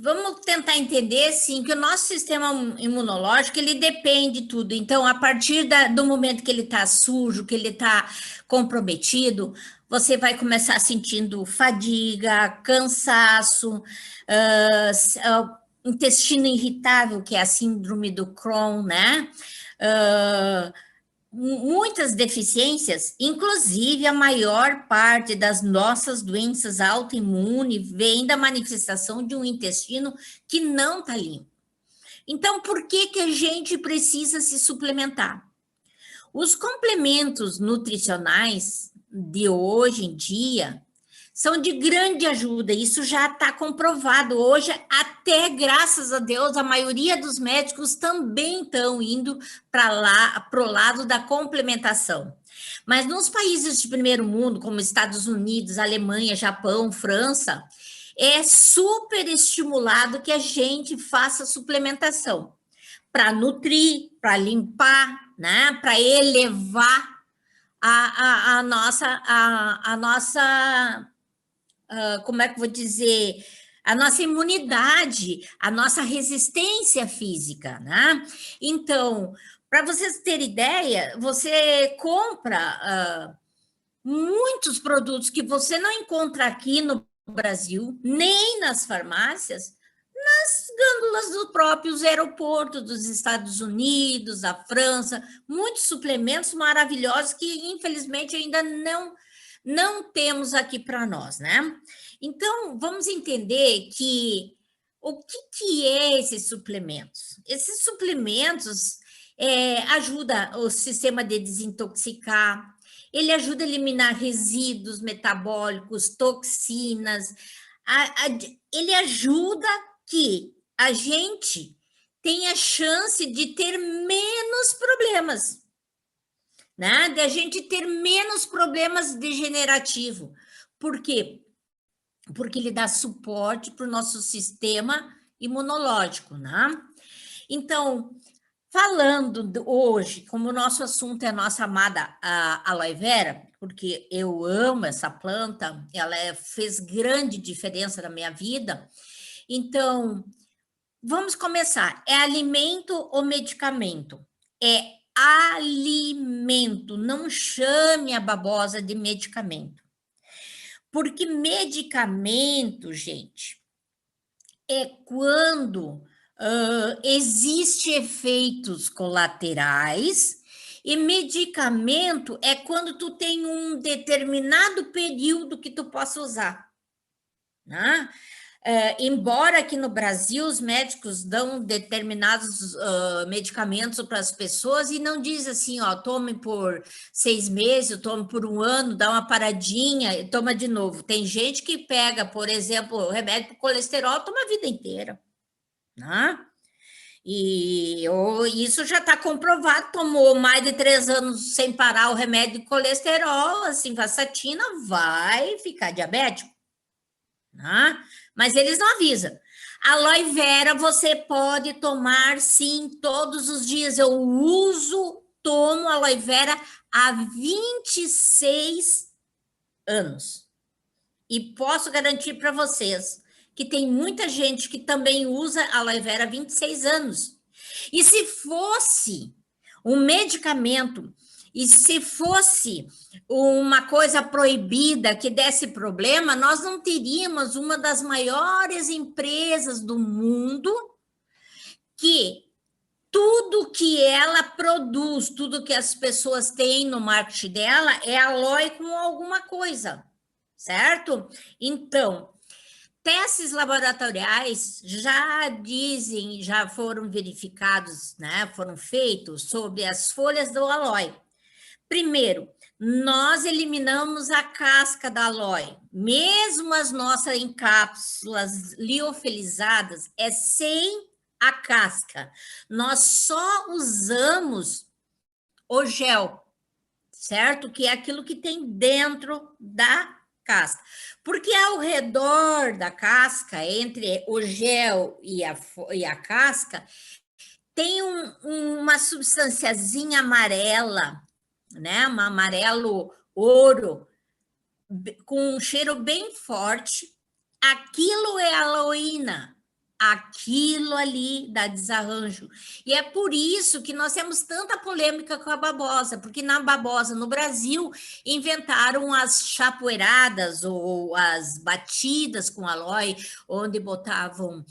vamos tentar entender, sim, que o nosso sistema imunológico, ele depende de tudo. Então, a partir do momento que ele está sujo, que ele está comprometido, você vai começar sentindo fadiga, cansaço, intestino irritável, que é a síndrome do Crohn, né? Ah, muitas deficiências, inclusive a maior parte das nossas doenças autoimunes vem da manifestação de um intestino que não está limpo. Então, por que que a gente precisa se suplementar? Os complementos nutricionais de hoje em dia são de grande ajuda, isso já está comprovado. Hoje, até graças a Deus, a maioria dos médicos também estão indo para o lado da complementação. Mas nos países de primeiro mundo, como Estados Unidos, Alemanha, Japão, França, é super estimulado que a gente faça suplementação para nutrir, para limpar, né? Para elevar a nossa como é que eu vou dizer, a nossa imunidade, a nossa resistência física, né? Então, para vocês terem ideia, você compra muitos produtos que você não encontra aqui no Brasil, nem nas farmácias, nas gândulas dos próprios aeroportos dos Estados Unidos, da França, muitos suplementos maravilhosos que, infelizmente, ainda não temos aqui para nós, né? Então, vamos entender que o que é esses suplementos? Esses suplementos ajudam o sistema de desintoxicar, ele ajuda a eliminar resíduos metabólicos, toxinas, ele ajuda que a gente tenha chance de ter menos problemas, né? De a gente ter menos problemas degenerativos. Por quê? Porque ele dá suporte para o nosso sistema imunológico, né? Então, falando hoje, como o nosso assunto é a nossa amada aloe vera, porque eu amo essa planta, ela fez grande diferença na minha vida. Então, vamos começar. É alimento ou medicamento? É alimento, não chame a babosa de medicamento. Porque medicamento, gente, é quando existe efeitos colaterais, e medicamento é quando tu tem um determinado período que tu possa usar, né? Embora aqui no Brasil os médicos dão determinados medicamentos para as pessoas e não diz assim, ó, tome por 6 meses, tome por 1 ano, dá uma paradinha e toma de novo. Tem gente que pega, por exemplo, remédio para colesterol, toma a vida inteira, né? E isso já está comprovado, tomou mais de 3 anos sem parar o remédio de colesterol, assim, vastatina, vai ficar diabético, né? Mas eles não avisam. Aloe vera você pode tomar, sim, todos os dias. Eu tomo aloe vera há 26 anos. E posso garantir para vocês que tem muita gente que também usa aloe vera há 26 anos. E se fosse um medicamento, e se fosse uma coisa proibida que desse problema, nós não teríamos uma das maiores empresas do mundo que tudo que ela produz, tudo que as pessoas têm no marketing dela é aloe com alguma coisa, certo? Então, testes laboratoriais já dizem, já foram verificados, né? Foram feitos sobre as folhas do aloe. Primeiro, nós eliminamos a casca da aloe. Mesmo as nossas em cápsulas liofilizadas, é sem a casca. Nós só usamos o gel, certo? Que é aquilo que tem dentro da casca. Porque ao redor da casca, entre o gel e a casca, tem uma substânciazinha amarela, né? Um amarelo ouro, com um cheiro bem forte. Aquilo é aloína. aquilo ali dá desarranjo. E é por isso que nós temos tanta polêmica com a babosa, porque na babosa, no Brasil, inventaram as chapoeiradas ou as batidas com aloe, onde botavam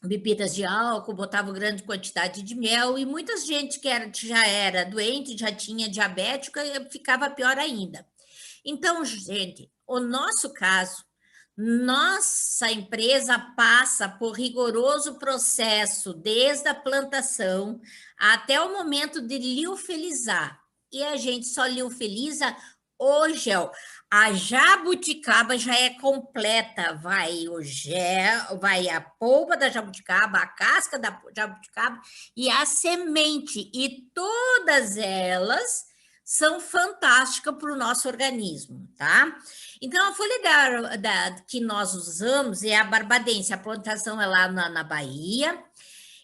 bebidas de álcool, botavam grande quantidade de mel, e muita gente já era doente, já tinha diabética, ficava pior ainda. Então, gente, o nosso caso, nossa empresa passa por rigoroso processo, desde a plantação até o momento de liofilizar. E a gente só liofiliza o gel. A jabuticaba já é completa, vai o gel, vai a polpa da jabuticaba, a casca da jabuticaba e a semente, e todas elas são fantásticas para o nosso organismo, tá? Então, a folha que nós usamos é a barbadense, a plantação é lá na Bahia,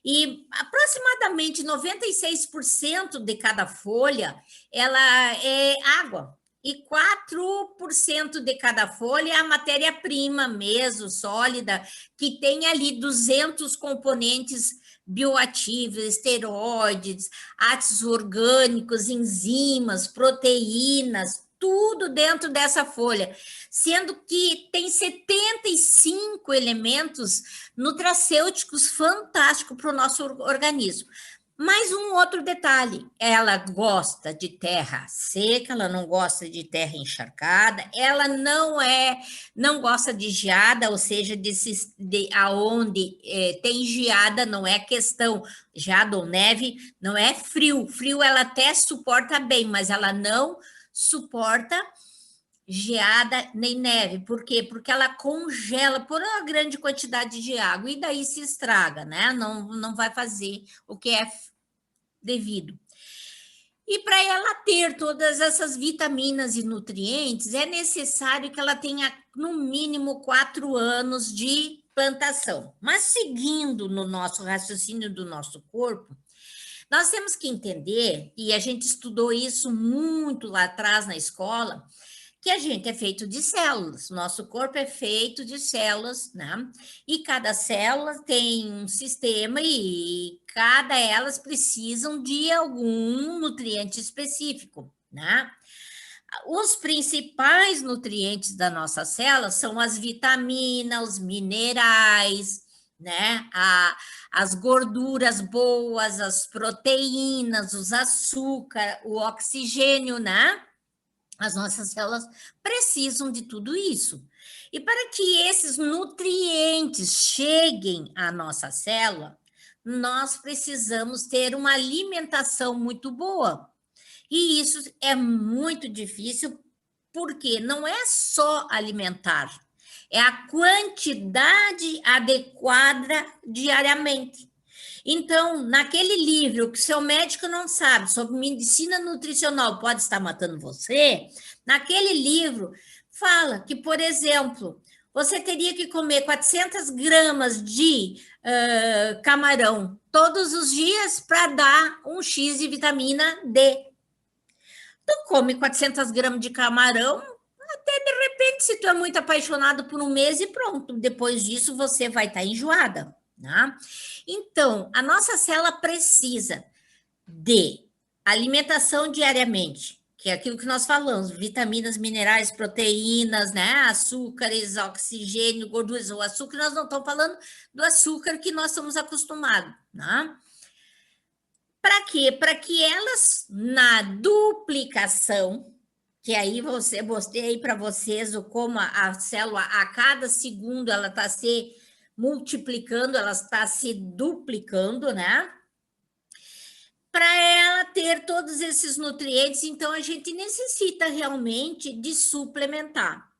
e aproximadamente 96% de cada folha, ela é água, e 4% de cada folha é a matéria-prima mesmo, sólida, que tem ali 200 componentes bioativos, esteroides, ácidos orgânicos, enzimas, proteínas, tudo dentro dessa folha, sendo que tem 75 elementos nutracêuticos fantásticos para o nosso organismo. Mais um outro detalhe, ela gosta de terra seca, ela não gosta de terra encharcada, ela não gosta de geada, ou seja, aonde tem geada, não é questão, geada ou neve, não é frio, frio ela até suporta bem, mas ela não suporta geada nem neve. Por quê? Porque ela congela por uma grande quantidade de água e daí se estraga, né? Não vai fazer o que é devido. E para ela ter todas essas vitaminas e nutrientes, é necessário que ela tenha no mínimo 4 anos de plantação. Mas seguindo no nosso raciocínio do nosso corpo, nós temos que entender, e a gente estudou isso muito lá atrás na escola, que a gente é feito de células, nosso corpo é feito de células, né? E cada célula tem um sistema e cada elas precisam de algum nutriente específico, né? Os principais nutrientes da nossa célula são as vitaminas, os minerais, né? As gorduras boas, as proteínas, os açúcar, o oxigênio, né? As nossas células precisam de tudo isso. E para que esses nutrientes cheguem à nossa célula, nós precisamos ter uma alimentação muito boa. E isso é muito difícil, porque não é só alimentar, é a quantidade adequada diariamente. Então, naquele livro que seu médico não sabe sobre medicina nutricional pode estar matando você, naquele livro fala que, por exemplo, você teria que comer 400 gramas de camarão todos os dias para dar um X de vitamina D. Tu come 400 gramas de camarão, até de repente, se tu é muito apaixonado por um mês e pronto, depois disso você vai estar enjoada, né? Então, a nossa célula precisa de alimentação diariamente, que é aquilo que nós falamos, vitaminas, minerais, proteínas, né? Açúcares, oxigênio, gorduras. O açúcar, nós não estamos falando do açúcar que nós estamos acostumados, né? Para quê? Para que elas, na duplicação, que aí mostrei para vocês como a célula, a cada segundo, ela está se multiplicando, ela está se duplicando, né? Para ela ter todos esses nutrientes, então a gente necessita realmente de suplementar.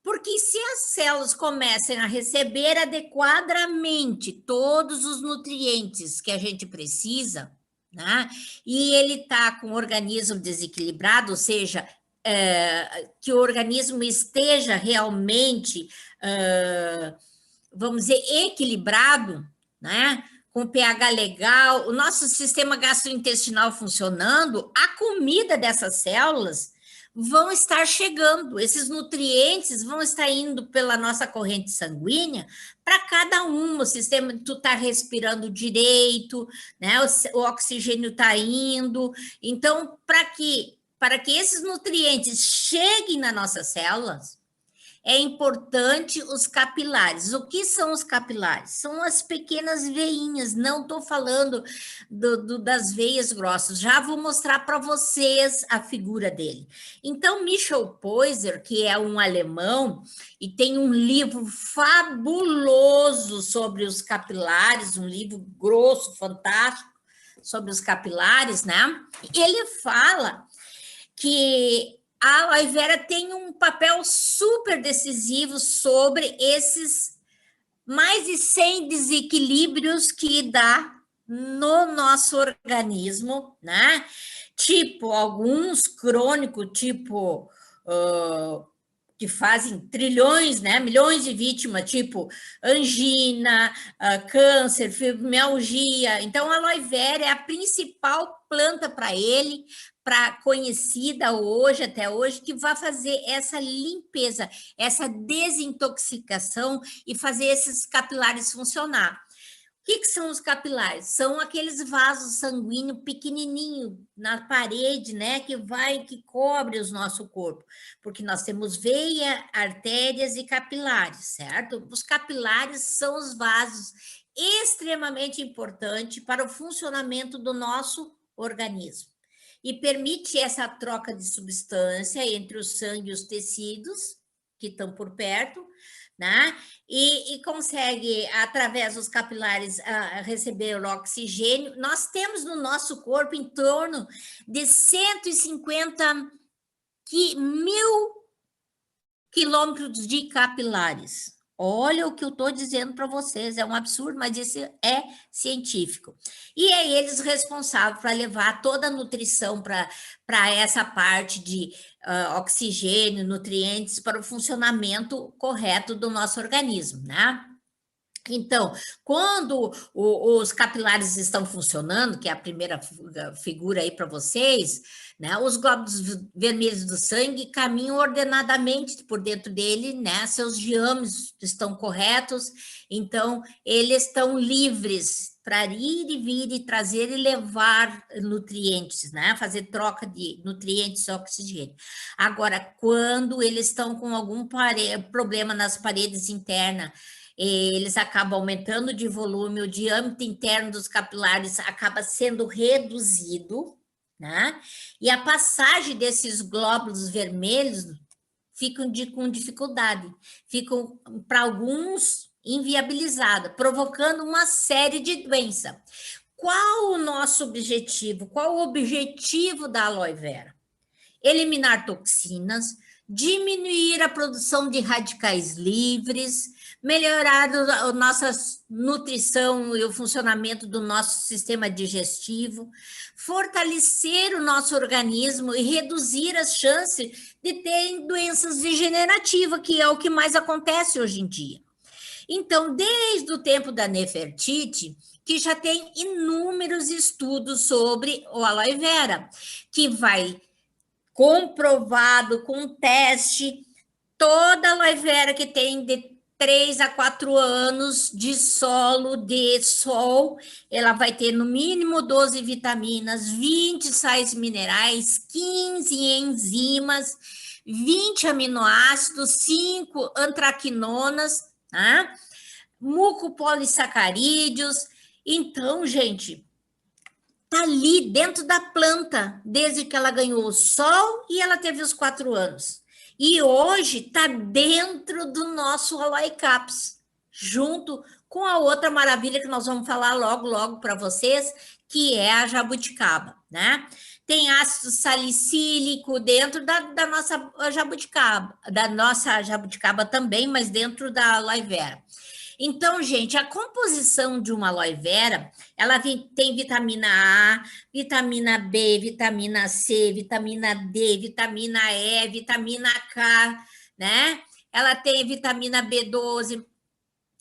Porque se as células começam a receber adequadamente todos os nutrientes que a gente precisa, né? E ele está com o organismo desequilibrado, ou seja, que o organismo esteja realmente, vamos dizer, equilibrado, né? Com pH legal, o nosso sistema gastrointestinal funcionando, a comida dessas células vão estar chegando, esses nutrientes vão estar indo pela nossa corrente sanguínea para cada um, o sistema, tu está respirando direito, né? O oxigênio está indo, então, para que esses nutrientes cheguem nas nossas células, é importante os capilares. O que são os capilares? São as pequenas veinhas, não estou falando das veias grossas, já vou mostrar para vocês a figura dele. Então, Michel Poyser, que é um alemão, e tem um livro fabuloso sobre os capilares, um livro grosso, fantástico, sobre os capilares, né? Ele fala que a aloe vera tem um papel super decisivo sobre esses mais de 100 desequilíbrios que dá no nosso organismo, né? Tipo, alguns crônicos, tipo, que fazem trilhões, né? Milhões de vítimas, tipo angina, câncer, fibromialgia. Então, a aloe vera é a principal planta para ele, conhecida hoje, até hoje, que vai fazer essa limpeza, essa desintoxicação e fazer esses capilares funcionar. O que são os capilares? São aqueles vasos sanguíneos pequenininho na parede, né, que cobre o nosso corpo, porque nós temos veia, artérias e capilares, certo? Os capilares são os vasos extremamente importantes para o funcionamento do nosso organismo e permite essa troca de substância entre o sangue e os tecidos que estão por perto, né? E consegue, através dos capilares, receber o oxigênio. Nós temos no nosso corpo em torno de 150 mil quilômetros de capilares. Olha o que eu estou dizendo para vocês, é um absurdo, mas isso é científico. E é eles responsáveis para levar toda a nutrição para essa parte de oxigênio, nutrientes, para o funcionamento correto do nosso organismo, né? Então, quando os capilares estão funcionando, que é a primeira figura aí para vocês, né? Os glóbulos vermelhos do sangue caminham ordenadamente por dentro dele, né? Seus diâmetros estão corretos, então eles estão livres para ir e vir e trazer e levar nutrientes, né? Fazer troca de nutrientes e oxigênio. Agora, quando eles estão com algum problema nas paredes internas, eles acabam aumentando de volume, o diâmetro interno dos capilares acaba sendo reduzido, né? E a passagem desses glóbulos vermelhos ficam com dificuldade, ficam, para alguns, inviabilizada, provocando uma série de doenças. Qual o nosso objetivo? Qual o objetivo da aloe vera? Eliminar toxinas, diminuir a produção de radicais livres, melhorar a nossa nutrição e o funcionamento do nosso sistema digestivo, fortalecer o nosso organismo e reduzir as chances de ter doenças degenerativas, que é o que mais acontece hoje em dia. Então, desde o tempo da Nefertiti, que já tem inúmeros estudos sobre o aloe vera, que vai comprovado com teste, toda aloe vera que tem de 3 a 4 anos de solo de sol, ela vai ter no mínimo 12 vitaminas, 20 sais minerais, 15 enzimas, 20 aminoácidos, 5 antraquinonas, tá? Mucopolissacarídeos. Então, gente, está ali dentro da planta, desde que ela ganhou o sol e ela teve os 4 anos. E hoje está dentro do nosso Aloe Caps, junto com a outra maravilha que nós vamos falar logo para vocês, que é a jabuticaba, né? Tem ácido salicílico dentro da nossa jabuticaba também, mas dentro da aloe vera. Então, gente, a composição de uma aloe vera, ela tem vitamina A, vitamina B, vitamina C, vitamina D, vitamina E, vitamina K, né? Ela tem vitamina B12,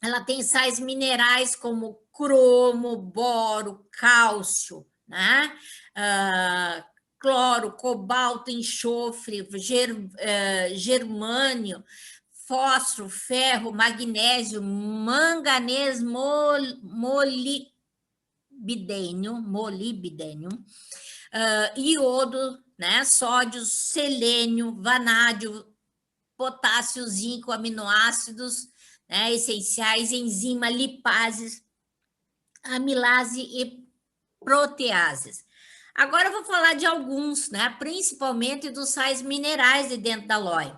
ela tem sais minerais como cromo, boro, cálcio, né? cloro, cobalto, enxofre, germânio, fósforo, ferro, magnésio, manganês, molibdênio, iodo, né, sódio, selênio, vanádio, potássio, zinco, aminoácidos, né, essenciais, enzima, lipases, amilase e proteases. Agora eu vou falar de alguns, né, principalmente dos sais minerais de dentro da aloe.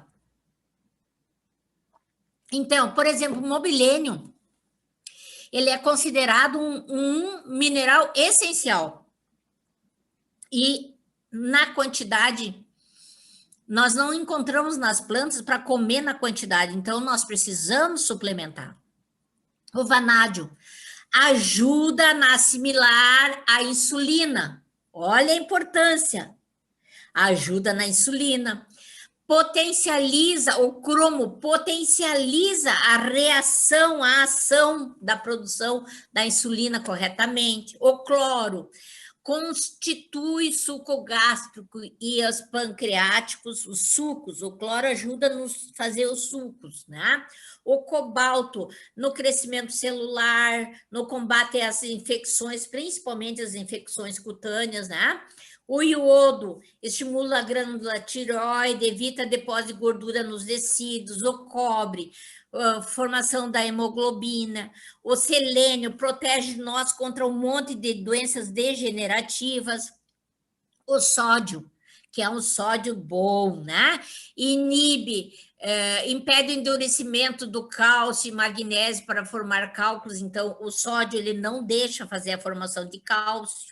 Então, por exemplo, o mobilênio, ele é considerado um mineral essencial. E na quantidade, nós não encontramos nas plantas para comer na quantidade, então nós precisamos suplementar. O vanádio ajuda na assimilar a insulina. Olha a importância. Ajuda na insulina. Potencializa, o cromo potencializa a reação, a ação da produção da insulina corretamente. O cloro constitui suco gástrico e os pancreáticos, os sucos. O cloro ajuda a nos fazer os sucos, né? O cobalto no crescimento celular, no combate às infecções, principalmente as infecções cutâneas, né? O iodo estimula a glândula tireoide, evita depósito de gordura nos tecidos. O cobre, formação da hemoglobina. O selênio protege nós contra um monte de doenças degenerativas. O sódio, que é um sódio bom, né? Impede o endurecimento do cálcio e magnésio para formar cálculos. Então, o sódio ele não deixa fazer a formação de cálcio,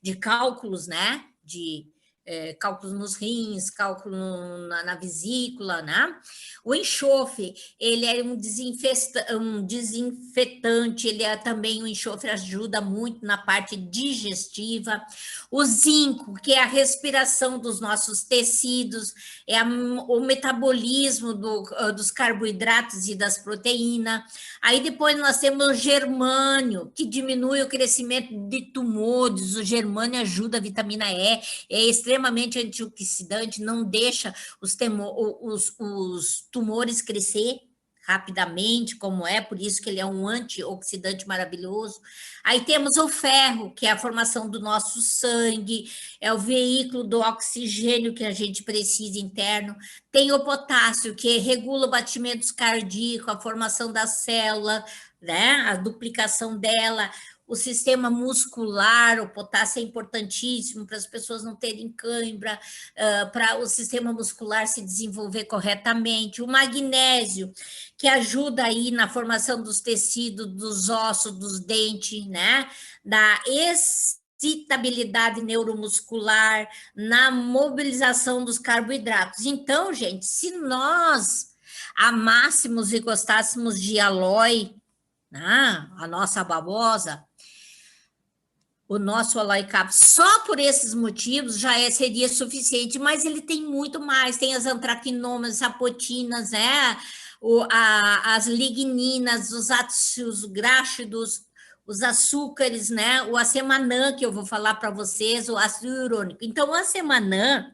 de cálculos, né? Cálculos nos rins, cálculo na vesícula, né? O enxofre, ele é um desinfetante, ele é também, o enxofre ajuda muito na parte digestiva. O zinco, que é a respiração dos nossos tecidos, o metabolismo dos carboidratos e das proteínas. Aí depois nós temos o germânio, que diminui o crescimento de tumores. O germânio ajuda a vitamina E, é extremamente antioxidante, não deixa os tumores crescer rapidamente, como por isso que ele é um antioxidante maravilhoso. Aí temos o ferro, que é a formação do nosso sangue, é o veículo do oxigênio que a gente precisa interno. Tem o potássio, que regula o batimento cardíaco, a formação da célula, né, a duplicação dela. O sistema muscular, o potássio é importantíssimo para as pessoas não terem cãibra, para o sistema muscular se desenvolver corretamente. O magnésio, que ajuda aí na formação dos tecidos, dos ossos, dos dentes, né? Da excitabilidade neuromuscular, na mobilização dos carboidratos. Então, gente, se nós amássemos e gostássemos de aloe, né, a nossa babosa, o nosso aloe cap, só por esses motivos já seria suficiente, mas ele tem muito mais, tem as antraquinonas, sapotinas, as ligninas, os ácidos graxos, os açúcares, né? O acemanã, que eu vou falar para vocês, o ácido hialurônico. Então, o acemanã,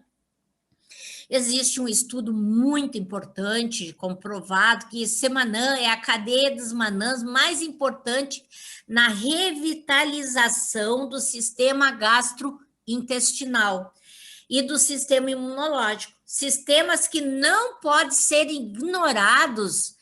existe um estudo muito importante, comprovado, que semanã é a cadeia dos manãs mais importante na revitalização do sistema gastrointestinal e do sistema imunológico. Sistemas que não podem ser ignorados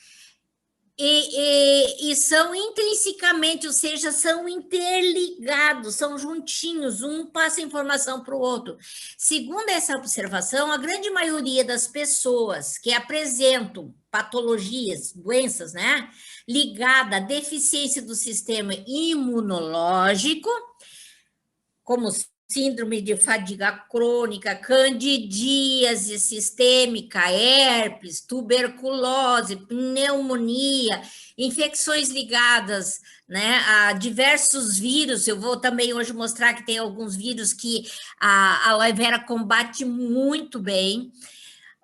e são intrinsecamente, ou seja, são interligados, são juntinhos, um passa informação para o outro. Segundo essa observação, a grande maioria das pessoas que apresentam patologias, doenças, né, ligada à deficiência do sistema imunológico, como síndrome de fadiga crônica, candidíase sistêmica, herpes, tuberculose, pneumonia, infecções ligadas, né, a diversos vírus. Eu vou também hoje mostrar que tem alguns vírus que a aloe vera combate muito bem,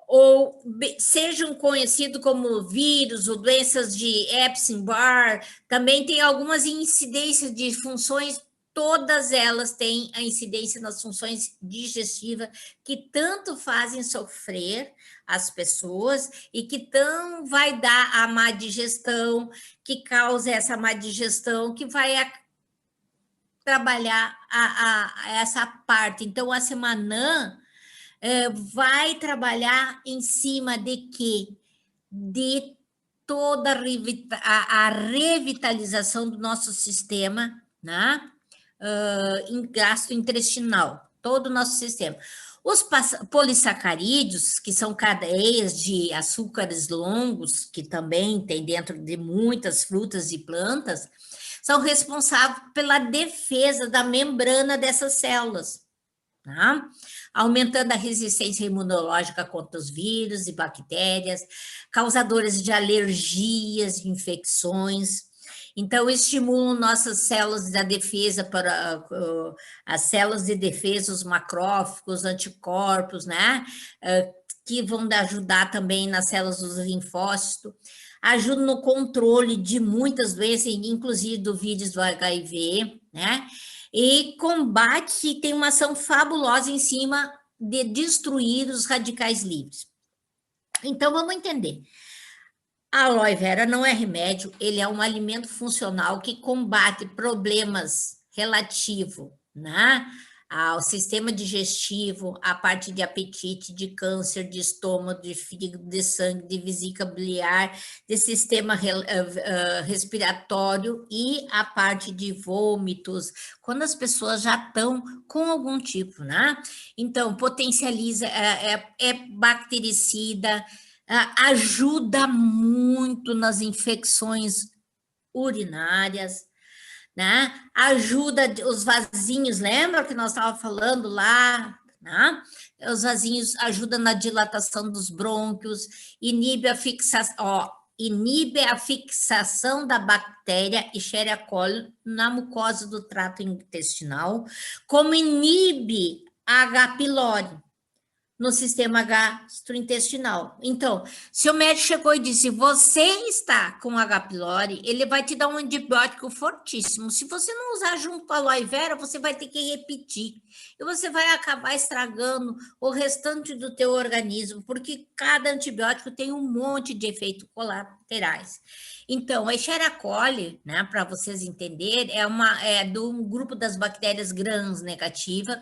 ou sejam conhecidos como vírus ou doenças de Epstein-Barr. Também tem algumas incidências de funções todas elas têm a incidência nas funções digestivas que tanto fazem sofrer as pessoas e que tão vai dar a má digestão, que causa essa má digestão, que vai trabalhar essa parte. Então, a Semanã vai trabalhar em cima de quê? De toda a revitalização do nosso sistema, né? Gastrointestinal, todo o nosso sistema. Os polissacarídeos, que são cadeias de açúcares longos, que também tem dentro de muitas frutas e plantas, são responsáveis pela defesa da membrana dessas células, tá? Aumentando a resistência imunológica contra os vírus e bactérias, causadores de alergias, de infecções. Então, estimulam nossas células da defesa para as células de defesa, os macrófagos, anticorpos, né? Que vão ajudar também nas células dos linfócitos, ajudam no controle de muitas doenças, inclusive do vírus do HIV, né? E combate, tem uma ação fabulosa em cima de destruir os radicais livres. Então, vamos entender. A aloe vera não é remédio, ele é um alimento funcional que combate problemas relativos, né, ao sistema digestivo, a parte de apetite, de câncer, de estômago, de fígado, de sangue, de vesícula biliar, de sistema respiratório e a parte de vômitos, quando as pessoas já estão com algum tipo, né? Então, potencializa, é bactericida, ajuda muito nas infecções urinárias, né? Ajuda os vasinhos, lembra que nós estávamos falando lá, né? Os vasinhos ajudam na dilatação dos brônquios, inibe a fixação da bactéria Escherichia coli na mucosa do trato intestinal, como inibe a H. pylori no sistema gastrointestinal. Então, se o médico chegou e disse, você está com H. pylori, ele vai te dar um antibiótico fortíssimo. Se você não usar junto com a aloe vera, você vai ter que repetir. E você vai acabar estragando o restante do teu organismo, porque cada antibiótico tem um monte de efeitos colaterais. Então, a Escherichia coli, né, para vocês entenderem, é do grupo das bactérias gram-negativa,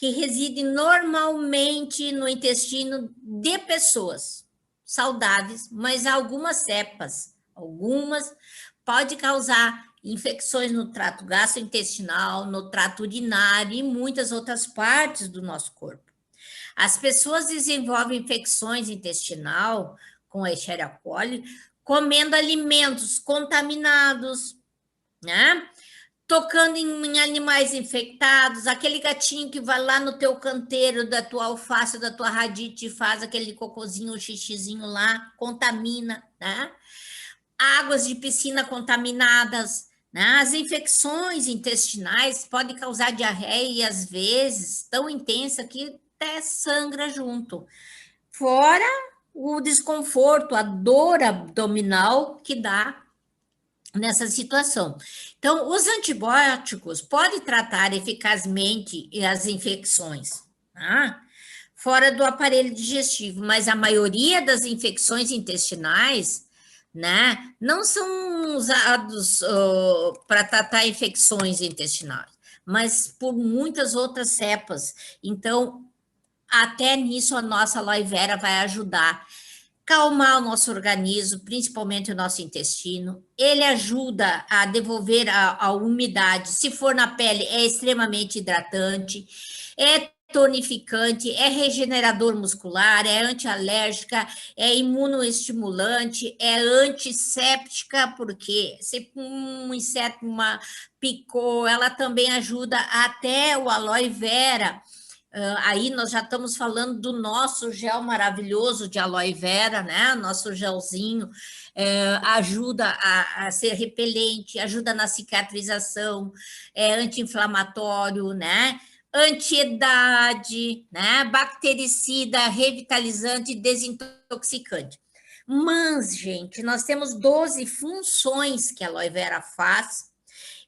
que reside normalmente no intestino de pessoas saudáveis, mas algumas cepas, pode causar infecções no trato gastrointestinal, no trato urinário e muitas outras partes do nosso corpo. As pessoas desenvolvem infecções intestinal com a Escherichia coli comendo alimentos contaminados, né? Tocando em animais infectados, aquele gatinho que vai lá no teu canteiro da tua alface, da tua radite e faz aquele cocôzinho, o xixizinho lá, contamina, né? Águas de piscina contaminadas, né? As infecções intestinais podem causar diarreia e às vezes tão intensa que até sangra junto. Fora o desconforto, a dor abdominal que dá nessa situação. Então, os antibióticos podem tratar eficazmente as infecções, tá? Fora do aparelho digestivo, mas a maioria das infecções intestinais, né, não são usados para tratar infecções intestinais, mas por muitas outras cepas. Então, até nisso a nossa aloe vera vai ajudar calmar o nosso organismo, principalmente o nosso intestino. Ele ajuda a devolver a umidade. Se for na pele, é extremamente hidratante, é tonificante, é regenerador muscular, é antialérgica, é imunoestimulante, é antisséptica, porque se um inseto picou, ela também ajuda até o aloe vera. Aí nós já estamos falando do nosso gel maravilhoso de aloe vera, né? Nosso gelzinho ajuda a ser repelente, ajuda na cicatrização, é anti-inflamatório, né? Antiedade, né? Bactericida, revitalizante e desintoxicante. Mas, gente, nós temos 12 funções que a aloe vera faz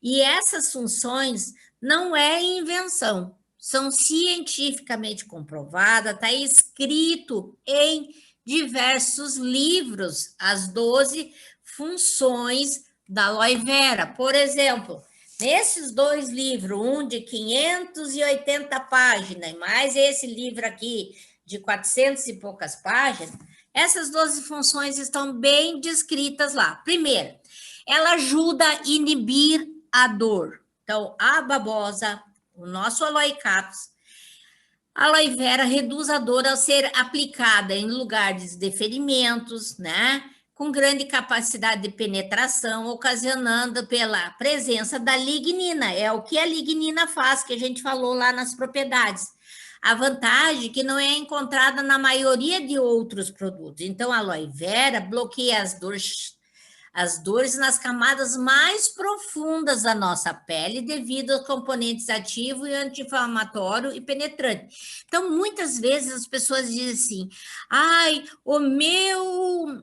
E essas funções não é invenção, são cientificamente comprovadas, está escrito em diversos livros, as 12 funções da aloe vera. Por exemplo, nesses 2 livros, um de 580 páginas, mais esse livro aqui de 400 e poucas páginas, essas 12 funções estão bem descritas lá. Primeiro, ela ajuda a inibir a dor. Então, a babosa, o nosso aloe caps, a aloe vera reduz a dor ao ser aplicada em lugares de ferimentos, né? Com grande capacidade de penetração, ocasionando pela presença da lignina. É o que a lignina faz, que a gente falou lá nas propriedades. A vantagem que não é encontrada na maioria de outros produtos. Então, a aloe vera bloqueia as dores nas camadas mais profundas da nossa pele devido aos componentes ativos e anti-inflamatório e penetrante. Então, muitas vezes as pessoas dizem assim, ai, o meu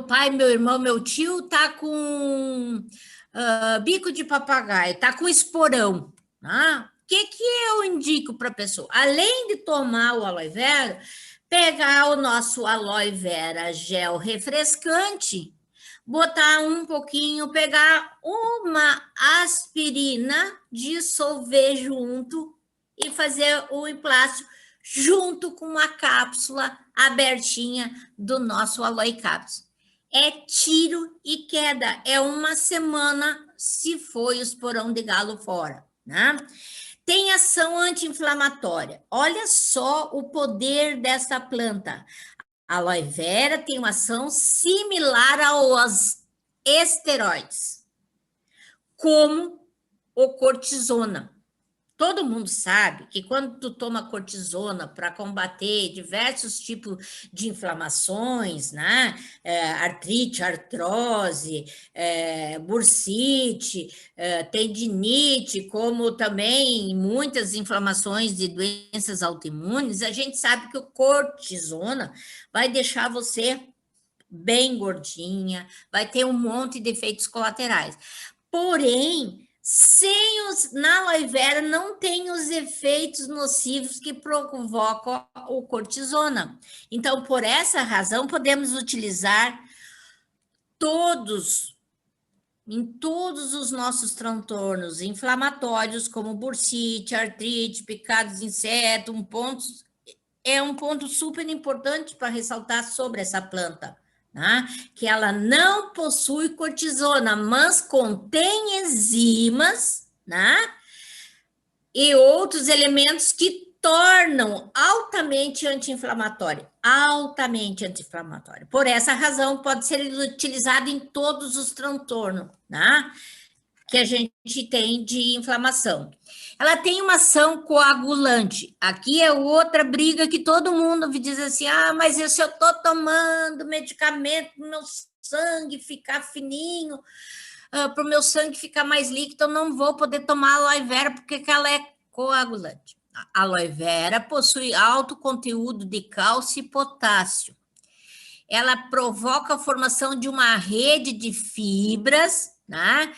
pai, meu irmão, meu tio tá com bico de papagaio, tá com esporão. O que eu indico para a pessoa? Além de tomar o aloe vera, pegar o nosso aloe vera gel refrescante, botar um pouquinho, pegar uma aspirina, dissolver junto e fazer o emplasto junto com a cápsula abertinha do nosso aloe caps. É tiro e queda, é uma semana se foi o esporão de galo fora, né? Tem ação anti-inflamatória. Olha só o poder dessa planta. A aloe vera tem uma ação similar aos esteroides, como o cortisona. Todo mundo sabe que quando tu toma cortisona para combater diversos tipos de inflamações, né? Artrite, artrose, bursite, tendinite, como também muitas inflamações de doenças autoimunes, a gente sabe que o cortisona vai deixar você bem gordinha, vai ter um monte de efeitos colaterais. Porém, na aloe vera não tem os efeitos nocivos que provocam o cortisona. Então, por essa razão, podemos utilizar em todos os nossos transtornos inflamatórios, como bursite, artrite, picados de inseto, é um ponto super importante para ressaltar sobre essa planta. Né? Que ela não possui cortisona, mas contém enzimas, né? E outros elementos que tornam altamente anti-inflamatório. Por essa razão, pode ser utilizado em todos os transtornos, né? Que a gente tem de inflamação. Ela tem uma ação coagulante. Aqui é outra briga que todo mundo diz assim, mas se eu estou tomando medicamento para o meu sangue ficar fininho, para o meu sangue ficar mais líquido, eu não vou poder tomar aloe vera porque ela é coagulante. A aloe vera possui alto conteúdo de cálcio e potássio. Ela provoca a formação de uma rede de fibras, né?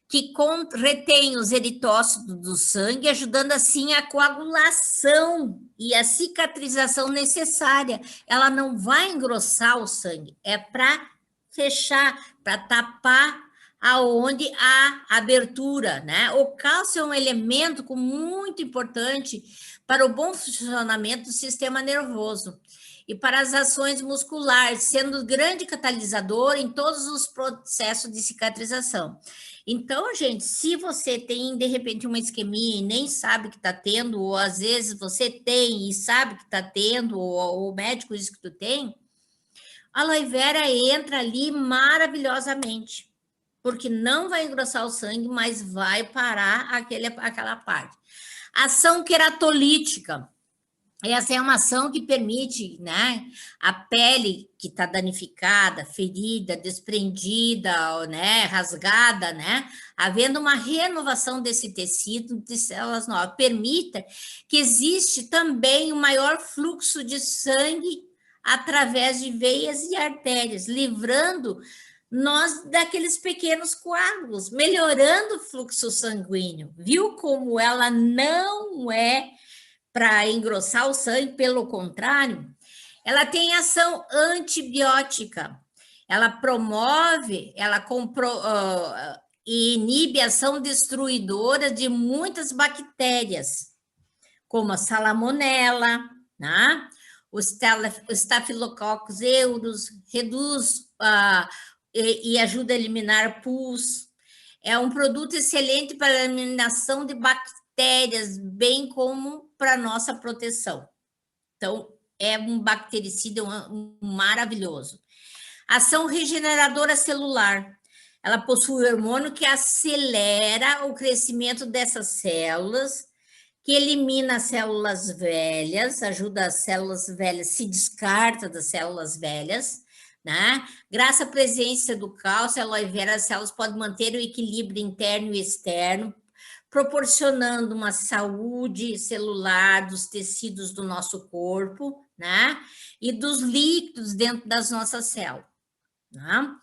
Que retém os eritócitos do sangue, ajudando assim a coagulação e a cicatrização necessária. Ela não vai engrossar o sangue, é para fechar, para tapar aonde há abertura, né? O cálcio é um elemento muito importante para o bom funcionamento do sistema nervoso e para as ações musculares, sendo grande catalisador em todos os processos de cicatrização. Então, gente, se você tem, de repente, uma isquemia e nem sabe que está tendo, ou às vezes você tem e sabe que está tendo, ou o médico diz que tu tem, a aloe vera entra ali maravilhosamente, porque não vai engrossar o sangue, mas vai parar aquela parte. Ação queratolítica. Essa é uma ação que permite, né, a pele que está danificada, ferida, desprendida, né, rasgada, né, havendo uma renovação desse tecido de células novas, permita que existe também um maior fluxo de sangue através de veias e artérias, livrando daqueles pequenos coágulos, melhorando o fluxo sanguíneo. Viu como ela não é para engrossar o sangue, pelo contrário, ela tem ação antibiótica. Ela promove, e inibe a ação destruidora de muitas bactérias, como a salmonela, né? O Staphylococcus aureus, reduz e ajuda a eliminar pus. É um produto excelente para a eliminação de bactérias, bem como para nossa proteção. Então, é um bactericida maravilhoso. Ação regeneradora celular. Ela possui hormônio que acelera o crescimento dessas células, que elimina as células velhas, ajuda as células velhas, se descarta das células velhas, né? Graças à presença do cálcio, a aloe vera, as células podem manter o equilíbrio interno e externo, proporcionando uma saúde celular dos tecidos do nosso corpo, né? E dos líquidos dentro das nossas células, né?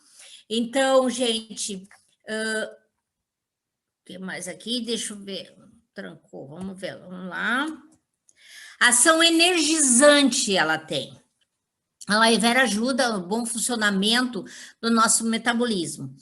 Então, gente, o que mais aqui? Deixa eu ver. Trancou, vamos ver, vamos lá. Ação energizante ela tem. A aloe vera ajuda o bom funcionamento do nosso metabolismo.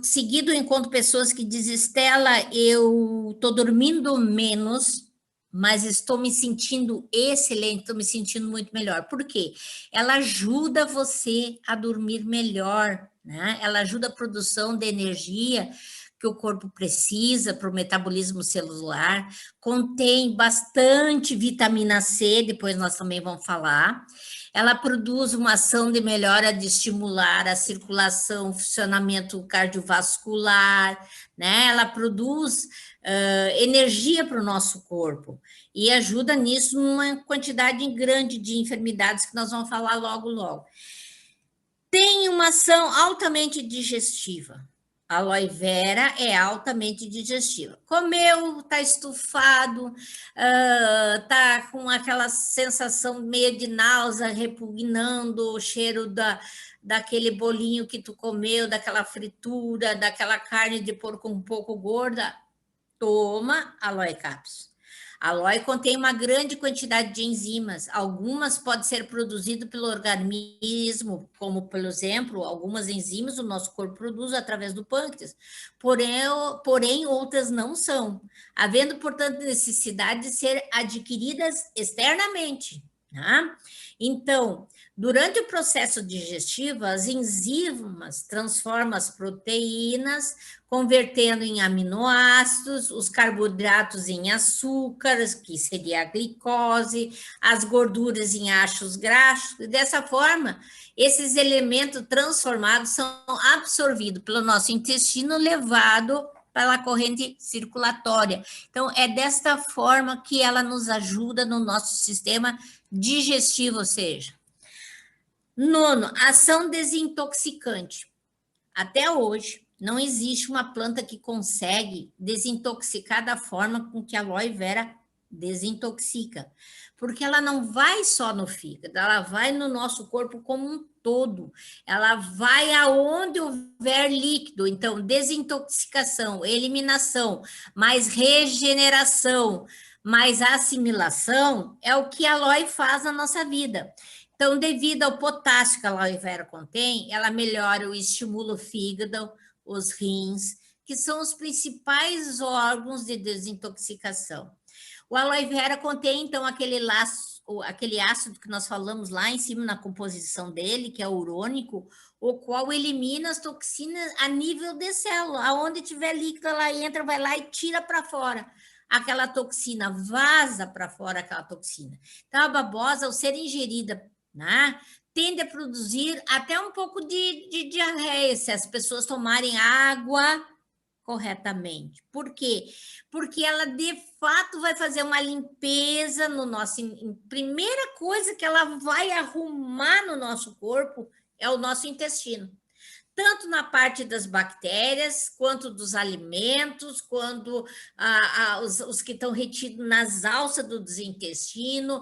Seguido, encontro pessoas que dizem, Estela, eu estou dormindo menos, mas estou me sentindo excelente, estou me sentindo muito melhor. Por quê? Ela ajuda você a dormir melhor, né? Ela ajuda a produção de energia que o corpo precisa para o metabolismo celular, contém bastante vitamina C, depois nós também vamos falar. Ela produz uma ação de melhora de estimular a circulação, o funcionamento cardiovascular, né? Ela produz energia para o nosso corpo e ajuda nisso numa quantidade grande de enfermidades que nós vamos falar logo, logo. Tem uma ação altamente digestiva. A aloe vera é altamente digestiva. Comeu, está estufado, está com aquela sensação meio de náusea, repugnando o cheiro daquele bolinho que tu comeu, daquela fritura, daquela carne de porco um pouco gorda, toma aloe cápsula. A aloe contém uma grande quantidade de enzimas. Algumas podem ser produzidas pelo organismo, como, por exemplo, algumas enzimas o nosso corpo produz através do pâncreas, porém outras não são, havendo, portanto, necessidade de ser adquiridas externamente. Tá? Então, durante o processo digestivo, as enzimas transformam as proteínas, convertendo em aminoácidos, os carboidratos em açúcares, que seria a glicose, as gorduras em ácidos graxos, e dessa forma, esses elementos transformados são absorvidos pelo nosso intestino, levado pela corrente circulatória. Então, é desta forma que ela nos ajuda no nosso sistema digestivo, ou seja, nono, ação desintoxicante. Até hoje, não existe uma planta que consegue desintoxicar da forma com que a aloe vera desintoxica, porque ela não vai só no fígado, ela vai no nosso corpo como um todo, ela vai aonde houver líquido. Então, desintoxicação, eliminação, mais regeneração, mais assimilação é o que a aloe faz na nossa vida. Então, devido ao potássio que a aloe vera contém, ela melhora o estimula o fígado, os rins, que são os principais órgãos de desintoxicação. O aloe vera contém, então, aquele ácido que nós falamos lá em cima na composição dele, que é urônico, o qual elimina as toxinas a nível de célula. Aonde tiver líquido, ela entra, vai lá e tira para fora aquela toxina, vaza para fora aquela toxina. Então, a babosa, ao ser ingerida, né, tende a produzir até um pouco de diarreia, se as pessoas tomarem água corretamente. Por quê? Porque ela, de fato, vai fazer uma limpeza no nosso... Primeira coisa que ela vai arrumar no nosso corpo é o nosso intestino. Tanto na parte das bactérias, quanto dos alimentos, quanto os que estão retidos nas alças do intestino.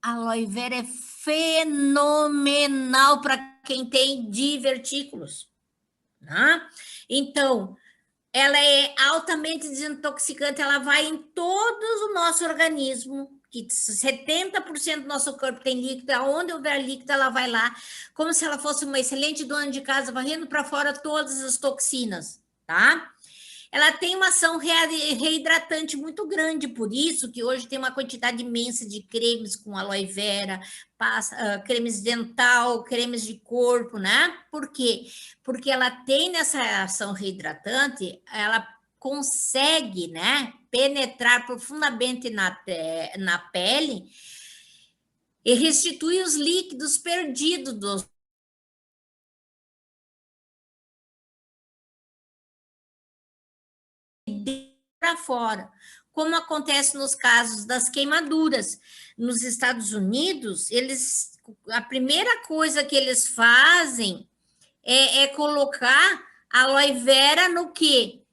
A aloe vera é fenomenal para quem tem divertículos, né? Então, ela é altamente desintoxicante, ela vai em todo o nosso organismo, que 70% do nosso corpo tem líquido, aonde houver líquido, ela vai lá, como se ela fosse uma excelente dona de casa, varrendo para fora todas as toxinas, tá? Ela tem uma ação reidratante muito grande, por isso que hoje tem uma quantidade imensa de cremes com aloe vera, cremes dental, cremes de corpo, né? Por quê? Porque ela tem nessa ação reidratante, ela consegue, né, penetrar profundamente na pele e restitui os líquidos perdidos do para fora, como acontece nos casos das queimaduras. Nos Estados Unidos, a primeira coisa que eles fazem é colocar aloe vera no quê?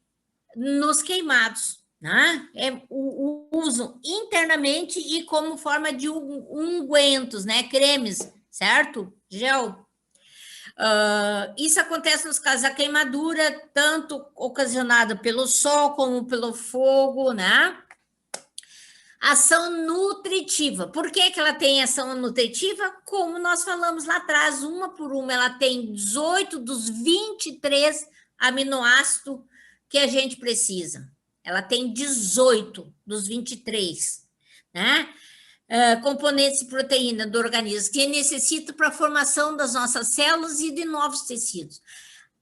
Nos queimados, né? O uso internamente e como forma de ungüentos, né? Cremes, certo? Gel. Isso acontece nos casos da queimadura, tanto ocasionada pelo sol como pelo fogo, né? Ação nutritiva. Por que ela tem ação nutritiva? Como nós falamos lá atrás, uma por uma, ela tem 18 dos 23 aminoácidos que a gente precisa. Ela tem 18 dos 23, né? Componentes de proteína do organismo que necessita para a formação das nossas células e de novos tecidos.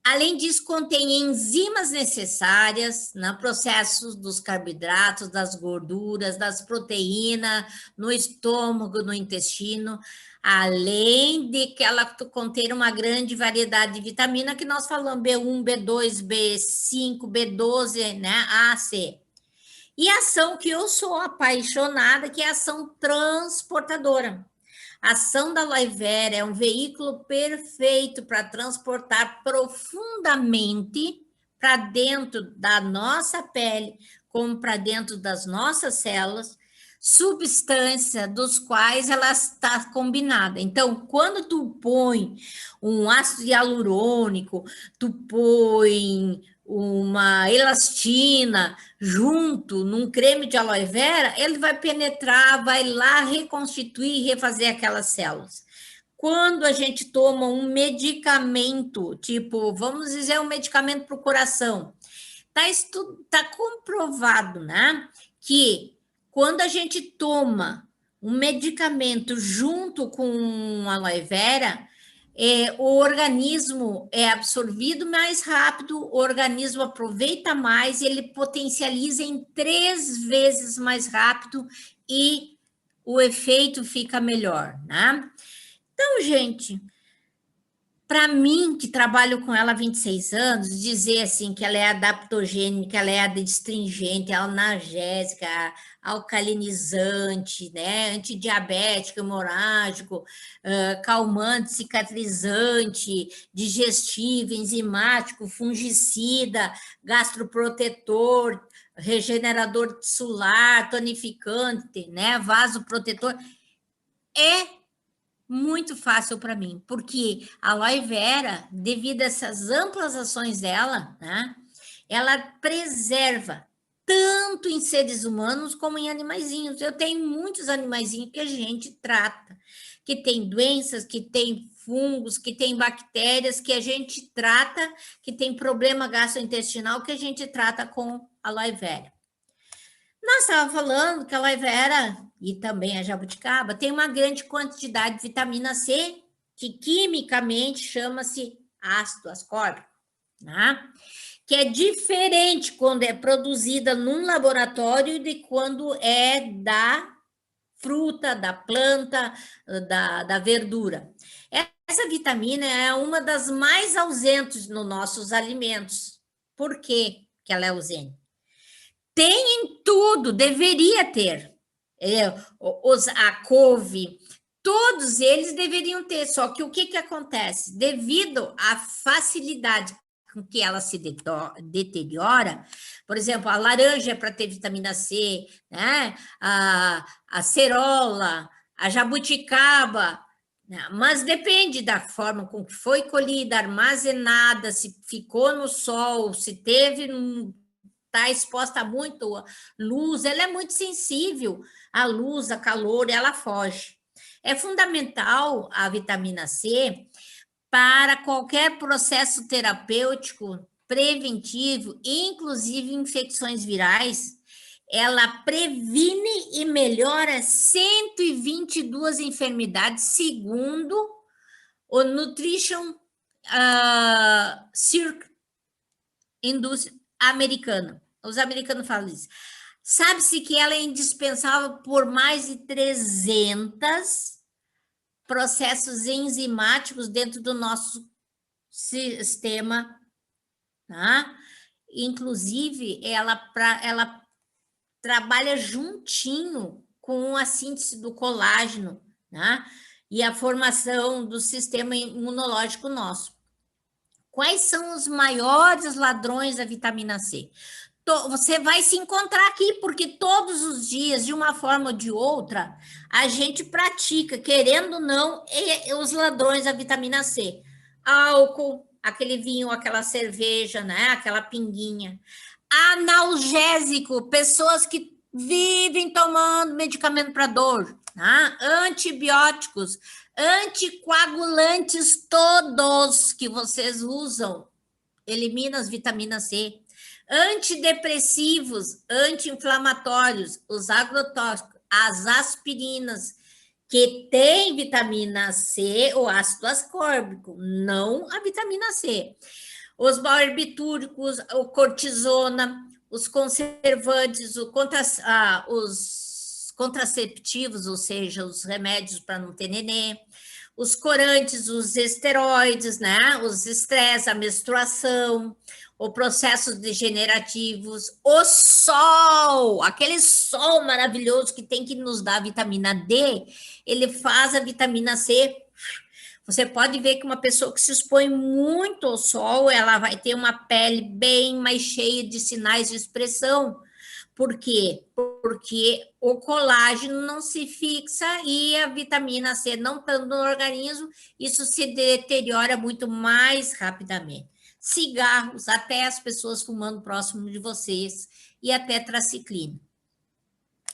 Além disso, contém enzimas necessárias no processo dos carboidratos, das gorduras, das proteínas, no estômago, no intestino, além de que ela conter uma grande variedade de vitamina que nós falamos, B1, B2, B5, B12, né, A, C. E a ação que eu sou apaixonada, que é a ação transportadora. A ação da aloe vera é um veículo perfeito para transportar profundamente para dentro da nossa pele, como para dentro das nossas células, substância dos quais ela está combinada. Então, quando tu põe um ácido hialurônico, tu põe uma elastina junto num creme de aloe vera, ele vai penetrar, vai lá reconstituir e refazer aquelas células. Quando a gente toma um medicamento, tipo, vamos dizer, um medicamento para o coração, tá comprovado, né, que quando a gente toma um medicamento junto com aloe vera, o organismo é absorvido mais rápido, o organismo aproveita mais, ele potencializa em 3 vezes mais rápido e o efeito fica melhor, né? Então, gente, para mim, que trabalho com ela há 26 anos, dizer assim que ela é adaptogênica, ela é adstringente, analgésica, alcalinizante, né, antidiabético, hemorrágico, calmante, cicatrizante, digestivo, enzimático, fungicida, gastroprotetor, regenerador tissular, tonificante, né, vasoprotetor, é muito fácil para mim, porque a aloe vera, devido a essas amplas ações dela, né, ela preserva tanto em seres humanos como em animaizinhos. Eu tenho muitos animaizinhos que a gente trata, que tem doenças, que tem fungos, que tem bactérias, que a gente trata, que tem problema gastrointestinal, que a gente trata com aloe vera. Nós estávamos falando que a aloe vera e também a jabuticaba tem uma grande quantidade de vitamina C, que quimicamente chama-se ácido ascórbico, né? Que é diferente quando é produzida num laboratório de quando é da fruta, da planta, da verdura. Essa vitamina é uma das mais ausentes nos nossos alimentos. Por que ela é ausente? Tem em tudo, deveria ter. A couve, todos eles deveriam ter, só que o que acontece? Devido à facilidade com que ela se deteriora, por exemplo, a laranja é para ter vitamina C, né? A cerola, a jabuticaba, Mas depende da forma com que foi colhida, armazenada, se ficou no sol, se teve, está exposta a muito luz, ela é muito sensível à luz, a calor, e ela foge. É fundamental a vitamina C para qualquer processo terapêutico preventivo, inclusive infecções virais. Ela previne e melhora 122 enfermidades, segundo o Nutrition Circle Indústria Americana. Os americanos falam isso. Sabe-se que ela é indispensável por mais de 300 processos enzimáticos dentro do nosso sistema, tá? Inclusive, ela trabalha juntinho com a síntese do colágeno, né? E a formação do sistema imunológico nosso. Quais são os maiores ladrões da vitamina C? Você vai se encontrar aqui, porque todos os dias, de uma forma ou de outra, a gente pratica, querendo ou não, os ladrões da vitamina C. Álcool, aquele vinho, aquela cerveja, né? Aquela pinguinha. Analgésico, pessoas que vivem tomando medicamento para dor, né? Antibióticos, anticoagulantes todos que vocês usam, elimina as vitaminas C. Antidepressivos, anti-inflamatórios, os agrotóxicos, as aspirinas, que tem vitamina C, o ácido ascórbico, não a vitamina C. Os barbitúricos, o cortisona, os conservantes, os contraceptivos, ou seja, os remédios para não ter nenê, os corantes, os esteroides, né? Os estresse, a menstruação, os processos degenerativos, o sol, aquele sol maravilhoso que tem que nos dar vitamina D, ele faz a vitamina C. Você pode ver que uma pessoa que se expõe muito ao sol, ela vai ter uma pele bem mais cheia de sinais de expressão. Por quê? Porque o colágeno não se fixa e a vitamina C não estando no organismo, isso se deteriora muito mais rapidamente. Cigarros, até as pessoas fumando próximo de vocês, e até tetraciclina.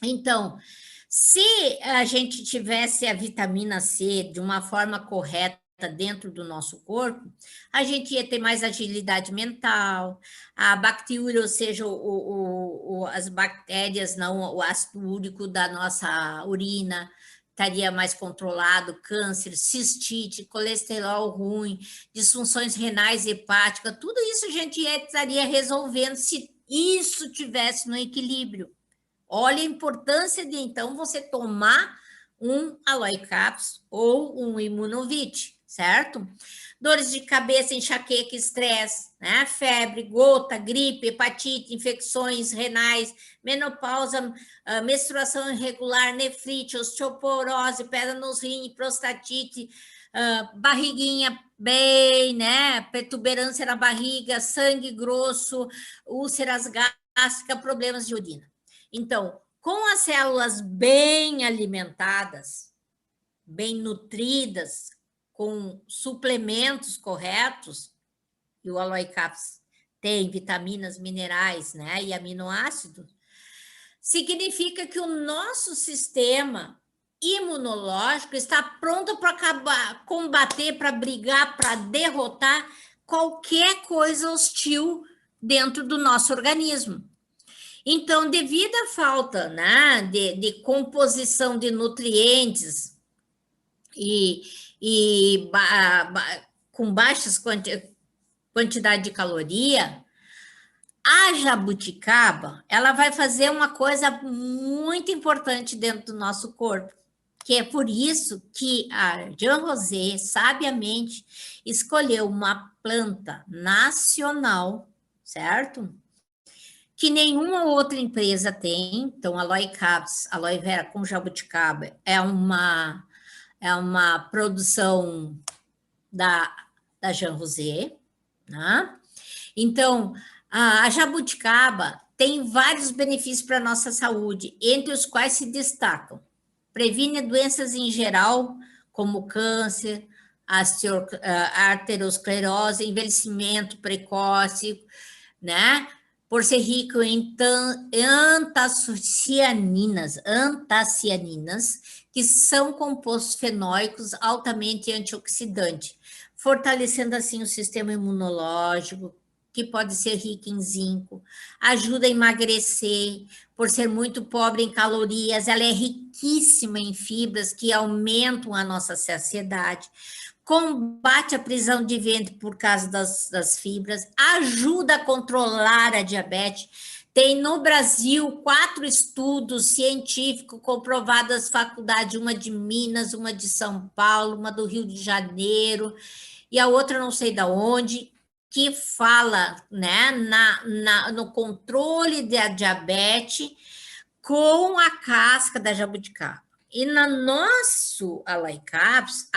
Então, se a gente tivesse a vitamina C de uma forma correta dentro do nosso corpo, a gente ia ter mais agilidade mental, a bactéria, ou seja, as bactérias, não o ácido úrico da nossa urina, estaria mais controlado, câncer, cistite, colesterol ruim, disfunções renais e hepáticas, tudo isso a gente estaria resolvendo se isso tivesse no equilíbrio. Olha a importância de, então, você tomar um Aloe Caps ou um Imunovit, certo? Dores de cabeça, enxaqueca, estresse, né? Febre, gota, gripe, hepatite, infecções renais, menopausa, menstruação irregular, nefrite, osteoporose, pedra nos rins, prostatite, barriguinha bem, né? Protuberância na barriga, sangue grosso, úlceras gástricas, problemas de urina. Então, com as células bem alimentadas, bem nutridas, com suplementos corretos, e o Aloe Caps tem vitaminas, minerais, né, e aminoácidos, significa que o nosso sistema imunológico está pronto para combater, para brigar, para derrotar qualquer coisa hostil dentro do nosso organismo. Então, devido à falta, né, de composição de nutrientes com baixas quantidade de caloria, a jabuticaba, ela vai fazer uma coisa muito importante dentro do nosso corpo, que é por isso que a Jean Rosé, sabiamente, escolheu uma planta nacional, certo? Que nenhuma outra empresa tem. Então, Aloe Caps, Aloe Vera com jabuticaba, é uma produção da Jean Rosé, né? Então, a jabuticaba tem vários benefícios para a nossa saúde, entre os quais se destacam: previne doenças em geral, como câncer, arteriosclerose, envelhecimento precoce, né? Por ser rico em antocianinas, que são compostos fenólicos altamente antioxidantes, fortalecendo assim o sistema imunológico, que pode ser rico em zinco, ajuda a emagrecer, por ser muito pobre em calorias, ela é riquíssima em fibras que aumentam a nossa saciedade, combate a prisão de ventre por causa das fibras, ajuda a controlar a diabetes. Tem no Brasil 4 estudos científicos comprovados das faculdades, uma de Minas, uma de São Paulo, uma do Rio de Janeiro, e a outra não sei de onde, que fala, né, no controle da diabetes com a casca da jabuticaba. E no nosso Aloe Caps,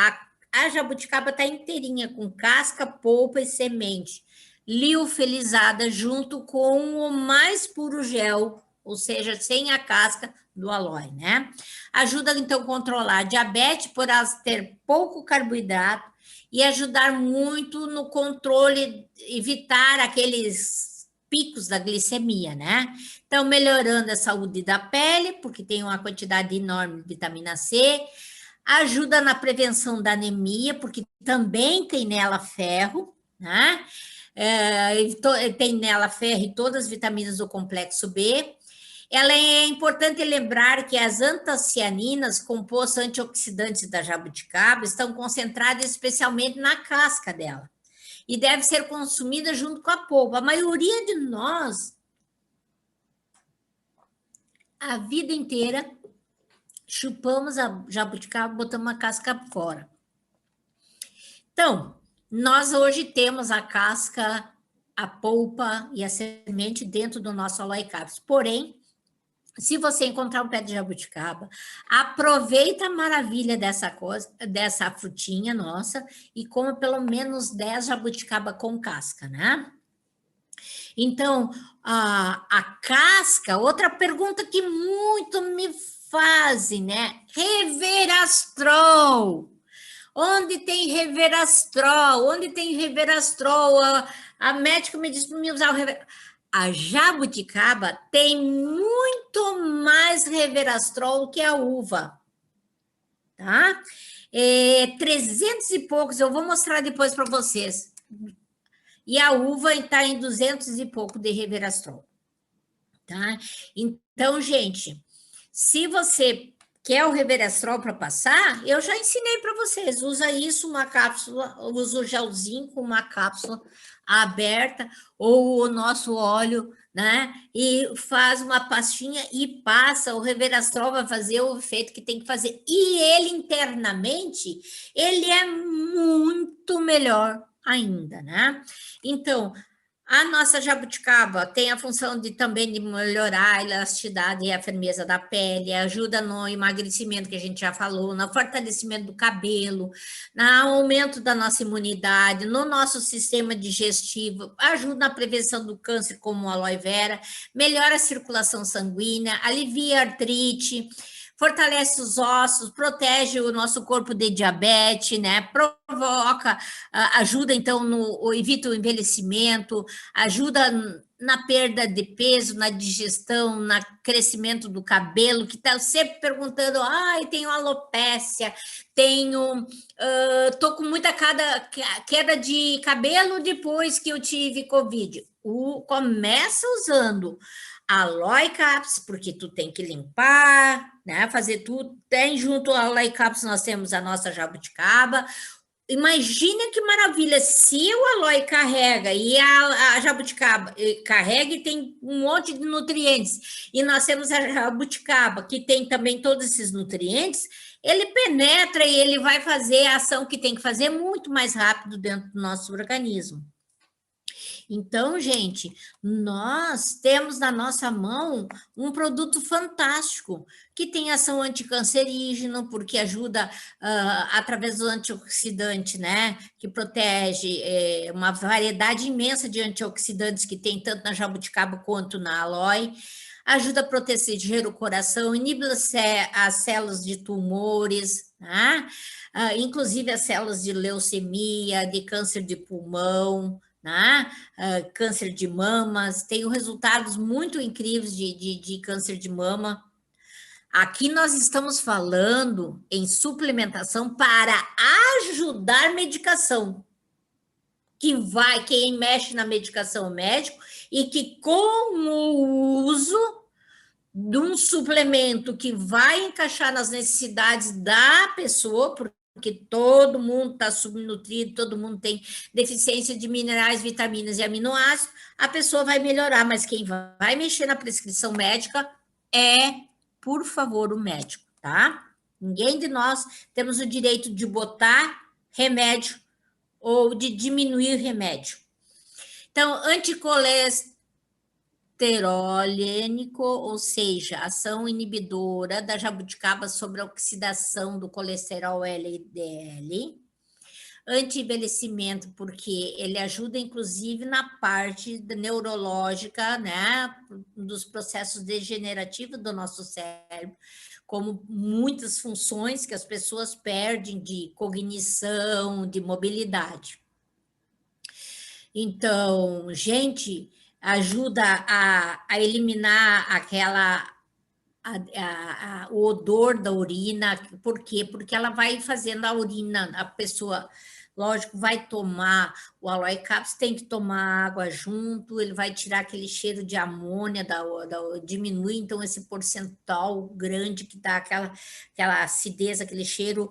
a jabuticaba está inteirinha, com casca, polpa e semente, liofilizada junto com o mais puro gel, ou seja, sem a casca do aloe, né? Ajuda, então, a controlar a diabetes por elas ter pouco carboidrato e ajudar muito no controle, evitar aqueles picos da glicemia, né? Então, melhorando a saúde da pele, porque tem uma quantidade enorme de vitamina C, ajuda na prevenção da anemia, porque também tem nela ferro, né? Tem nela ferro e todas as vitaminas do complexo B. Ela é importante lembrar que as antocianinas, compostos antioxidantes da jabuticaba, estão concentradas especialmente na casca dela e deve ser consumida junto com a polpa. A maioria de nós, a vida inteira, chupamos a jabuticaba, botamos a casca fora. Então, nós hoje temos a casca, a polpa e a semente dentro do nosso Aloe Caps. Porém, se você encontrar um pé de jabuticaba, aproveita a maravilha dessa frutinha nossa e coma pelo menos 10 jabuticaba com casca, né? Então, a casca, outra pergunta que muito me fazem, né? Reverastrol. Onde tem reverastrol? Onde tem reverastrol? A médica me disse para me usar o reverastrol. A jabuticaba tem muito mais reverastrol que a uva, tá? 300 e poucos, eu vou mostrar depois para vocês. E a uva está em 200 e pouco de reverastrol, tá? Então, gente, se você quer o reverastrol para passar, eu já ensinei para vocês. Usa isso, uma cápsula, usa o gelzinho com uma cápsula aberta, ou o nosso óleo, né? E faz uma pastinha e passa. O reverastrol vai fazer o efeito que tem que fazer. E ele, internamente, ele é muito melhor ainda, né? Então, a nossa jabuticaba tem a função também de melhorar a elasticidade e a firmeza da pele, ajuda no emagrecimento, que a gente já falou, no fortalecimento do cabelo, no aumento da nossa imunidade, no nosso sistema digestivo, ajuda na prevenção do câncer, como a aloe vera, melhora a circulação sanguínea, alivia a artrite, fortalece os ossos, protege o nosso corpo de diabetes, né? Provoca, ajuda, então, evita o envelhecimento, ajuda na perda de peso, na digestão, no crescimento do cabelo, que está sempre perguntando, tenho alopécia, tô com muita queda de cabelo depois que eu tive Covid. Começa usando Aloe Caps, porque tu tem que limpar, né? Fazer tudo. Tem junto ao Aloe Caps, nós temos a nossa jabuticaba. Imagina que maravilha, se o aloe carrega e a jabuticaba carrega e tem um monte de nutrientes, e nós temos a jabuticaba, que tem também todos esses nutrientes, ele penetra e ele vai fazer a ação que tem que fazer muito mais rápido dentro do nosso organismo. Então, gente, nós temos na nossa mão um produto fantástico, que tem ação anticancerígena, porque ajuda através do antioxidante, né? Que protege uma variedade imensa de antioxidantes que tem tanto na jabuticaba quanto na aloe. ajuda a proteger o coração, inibe as células de tumores, né? Inclusive as células de leucemia, de câncer de pulmão, né? Câncer de mamas, tem resultados muito incríveis de câncer de mama. Aqui nós estamos falando em suplementação para ajudar medicação, quem mexe na medicação é o médico, e que com o uso de um suplemento que vai encaixar nas necessidades da pessoa, porque todo mundo está subnutrido, todo mundo tem deficiência de minerais, vitaminas e aminoácidos, a pessoa vai melhorar, mas quem vai mexer na prescrição médica é, por favor, o médico, tá? Ninguém de nós temos o direito de botar remédio ou de diminuir remédio. Então, anticolesterolênico, ou seja, ação inibidora da jabuticaba sobre a oxidação do colesterol LDL, anti-envelhecimento, porque ele ajuda, inclusive, na parte neurológica, né, dos processos degenerativos do nosso cérebro, como muitas funções que as pessoas perdem de cognição, de mobilidade. Então, gente, ajuda a eliminar o odor da urina. Por quê? Porque ela vai fazendo a urina, a pessoa, lógico, vai tomar o Aloe Caps, tem que tomar água junto, ele vai tirar aquele cheiro de amônia, diminui então esse percentual grande que dá aquela acidez, aquele cheiro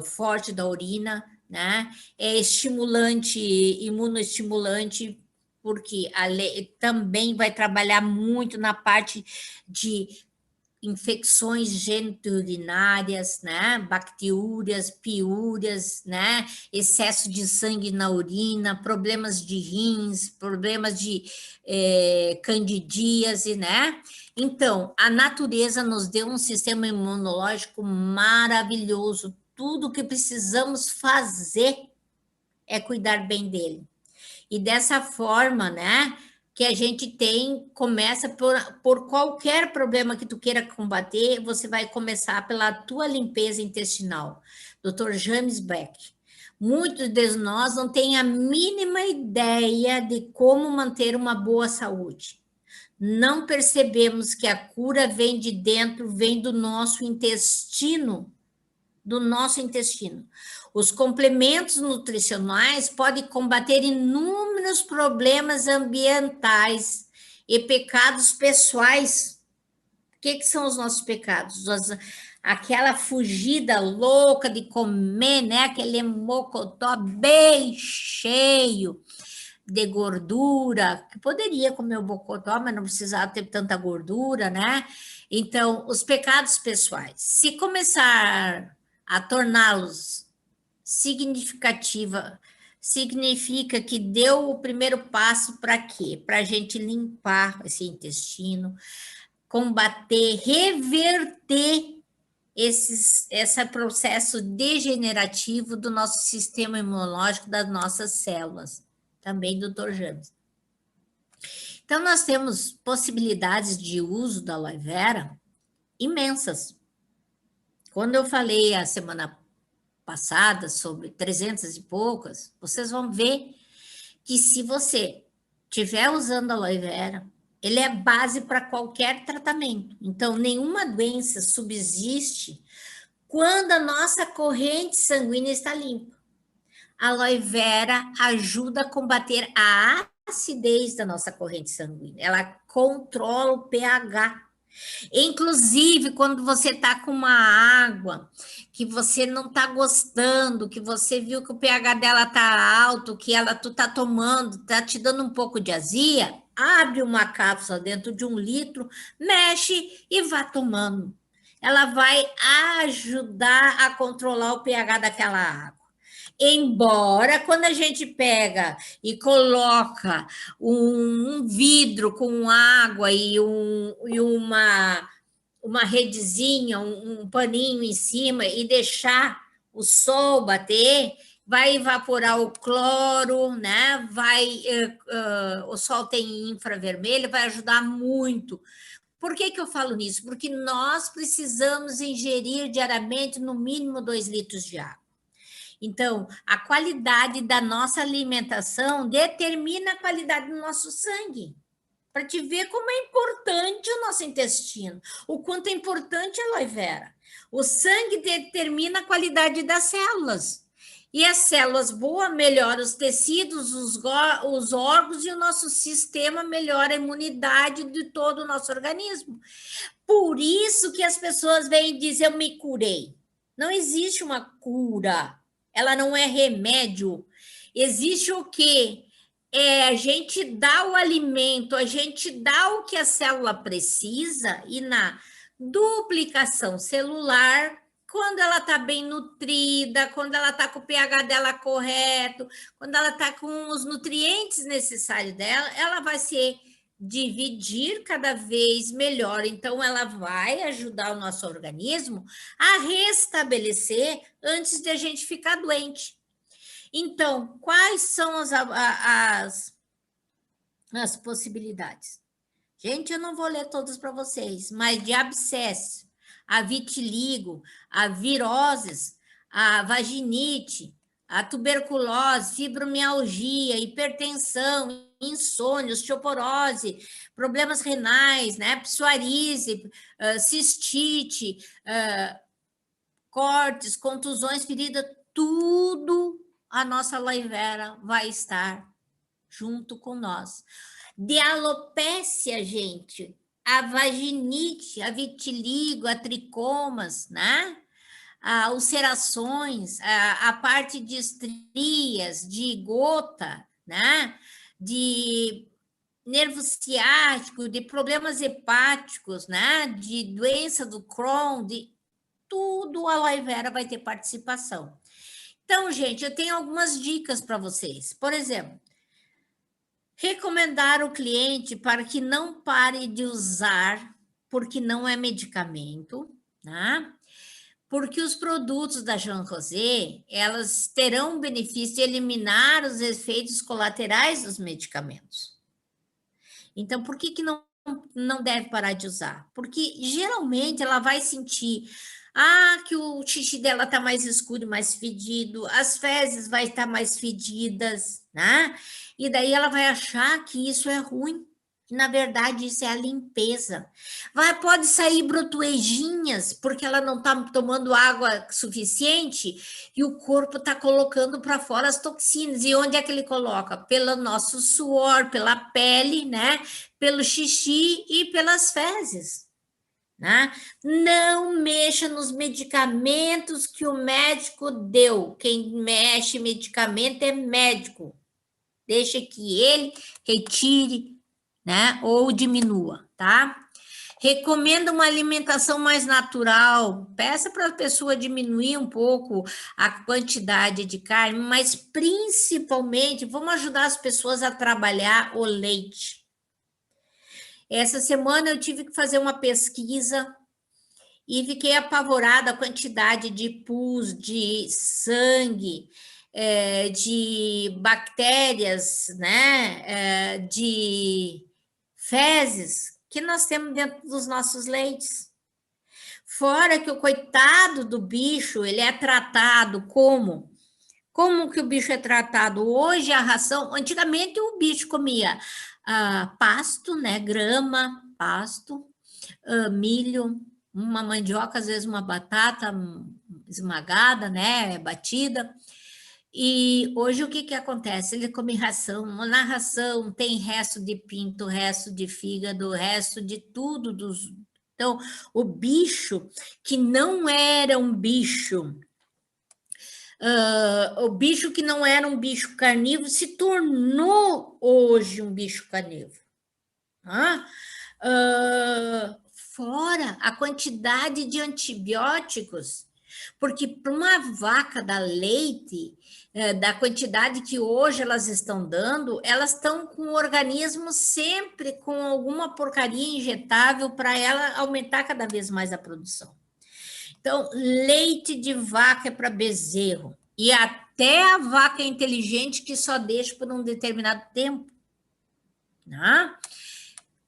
forte da urina, né? É estimulante, imunoestimulante, porque também vai trabalhar muito na parte de infecções geniturinárias, né? Bacteriúrias, piúrias, né? Excesso de sangue na urina, problemas de rins, problemas de candidíase, né? Então, a natureza nos deu um sistema imunológico maravilhoso. Tudo o que precisamos fazer é cuidar bem dele. E dessa forma, né, que a gente começa por qualquer problema que tu queira combater, você vai começar pela tua limpeza intestinal. Dr. James Beck. Muitos de nós não têm a mínima ideia de como manter uma boa saúde. Não percebemos que a cura vem de dentro, vem do nosso intestino, Os complementos nutricionais podem combater inúmeros problemas ambientais e pecados pessoais. O que são os nossos pecados? Aquela fugida louca de comer, né? Aquele mocotó bem cheio de gordura, que poderia comer o mocotó, mas não precisava ter tanta gordura, né? Então, os pecados pessoais. Se começar a torná-los significativa, significa que deu o primeiro passo para quê? Para a gente limpar esse intestino, combater, reverter esse processo degenerativo do nosso sistema imunológico, das nossas células. Também, doutor James. Então, nós temos possibilidades de uso da aloe vera imensas. Quando eu falei a semana passada sobre 300 e poucas, vocês vão ver que se você estiver usando a aloe vera, ele é base para qualquer tratamento. Então, nenhuma doença subsiste quando a nossa corrente sanguínea está limpa. A aloe vera ajuda a combater a acidez da nossa corrente sanguínea. Ela controla o pH. Inclusive, quando você está com uma água que você não está gostando, que você viu que o pH dela está alto, que tu está tomando, está te dando um pouco de azia, abre uma cápsula dentro de 1 litro, mexe e vá tomando. Ela vai ajudar a controlar o pH daquela água. Embora, quando a gente pega e coloca um vidro com água e uma redezinha, um paninho em cima e deixar o sol bater, vai evaporar o cloro, né? O sol tem infravermelho, vai ajudar muito, Por que eu falo nisso? Porque nós precisamos ingerir diariamente no mínimo 2 litros de água. Então, a qualidade da nossa alimentação determina a qualidade do nosso sangue. Para te ver como é importante o nosso intestino, o quanto é importante a aloe vera. O sangue determina a qualidade das células. E as células boas melhoram os tecidos, os órgãos, e o nosso sistema melhora a imunidade de todo o nosso organismo. Por isso que as pessoas vêm dizer, eu me curei. Não existe uma cura, ela não é remédio. Existe o quê? A gente dá o alimento, a gente dá o que a célula precisa, e na duplicação celular, quando ela está bem nutrida, quando ela está com o pH dela correto, quando ela está com os nutrientes necessários dela, ela vai se dividir cada vez melhor. Então, ela vai ajudar o nosso organismo a restabelecer antes de a gente ficar doente. Então, quais são as possibilidades? Gente, eu não vou ler todas para vocês, mas de abscesso, a vitiligo, a viroses, a vaginite, a tuberculose, fibromialgia, hipertensão, insônia, osteoporose, problemas renais, né, psoríase, cistite, cortes, contusões, feridas, tudo a nossa aloe vera vai estar junto com nós. De alopécia, gente, a vaginite, a vitiligo, a tricomas, né? A ulcerações, a parte de estrias, de gota, né? De nervo ciático, de problemas hepáticos, né? De doença do Crohn, de tudo a aloe vera vai ter participação. Então, gente, eu tenho algumas dicas para vocês. Por exemplo, recomendar o cliente para que não pare de usar, porque não é medicamento, né? Porque os produtos da Jean Rosé, elas terão o benefício de eliminar os efeitos colaterais dos medicamentos. Então, por que não deve parar de usar? Porque geralmente ela vai sentir que o xixi dela está mais escuro, mais fedido, as fezes vai estar mais fedidas, né? E daí ela vai achar que isso é ruim. Na verdade, isso é a limpeza. Pode sair brotoejinhas, porque ela não está tomando água suficiente e o corpo está colocando para fora as toxinas. E onde é que ele coloca? Pelo nosso suor, pela pele, né? Pelo xixi e pelas fezes. Né? Não mexa nos medicamentos que o médico deu. Quem mexe em medicamento é médico. Deixa que ele retire, né? Ou diminua, tá? Recomenda uma alimentação mais natural. Peça para a pessoa diminuir um pouco a quantidade de carne, mas principalmente vamos ajudar as pessoas a trabalhar o leite. Essa semana eu tive que fazer uma pesquisa e fiquei apavorada a quantidade de pus, de sangue, de bactérias, né, de fezes que nós temos dentro dos nossos leites. Fora que o coitado do bicho, ele é tratado como? Como que o bicho é tratado? Hoje a ração, antigamente o bicho comia pasto, né, grama, pasto, milho, uma mandioca, às vezes uma batata esmagada, né, batida. E hoje o que acontece? Ele come ração. Na ração tem resto de pinto, resto de fígado, resto de tudo. Então, o bicho que não era um bicho, o bicho que não era um bicho carnívoro se tornou hoje um bicho carnívoro. Fora a quantidade de antibióticos, porque para uma vaca dar leite, da quantidade que hoje elas estão dando, elas estão com o organismo sempre com alguma porcaria injetável para ela aumentar cada vez mais a produção. Então, leite de vaca é para bezerro, e até a vaca é inteligente que só deixa por um determinado tempo, né?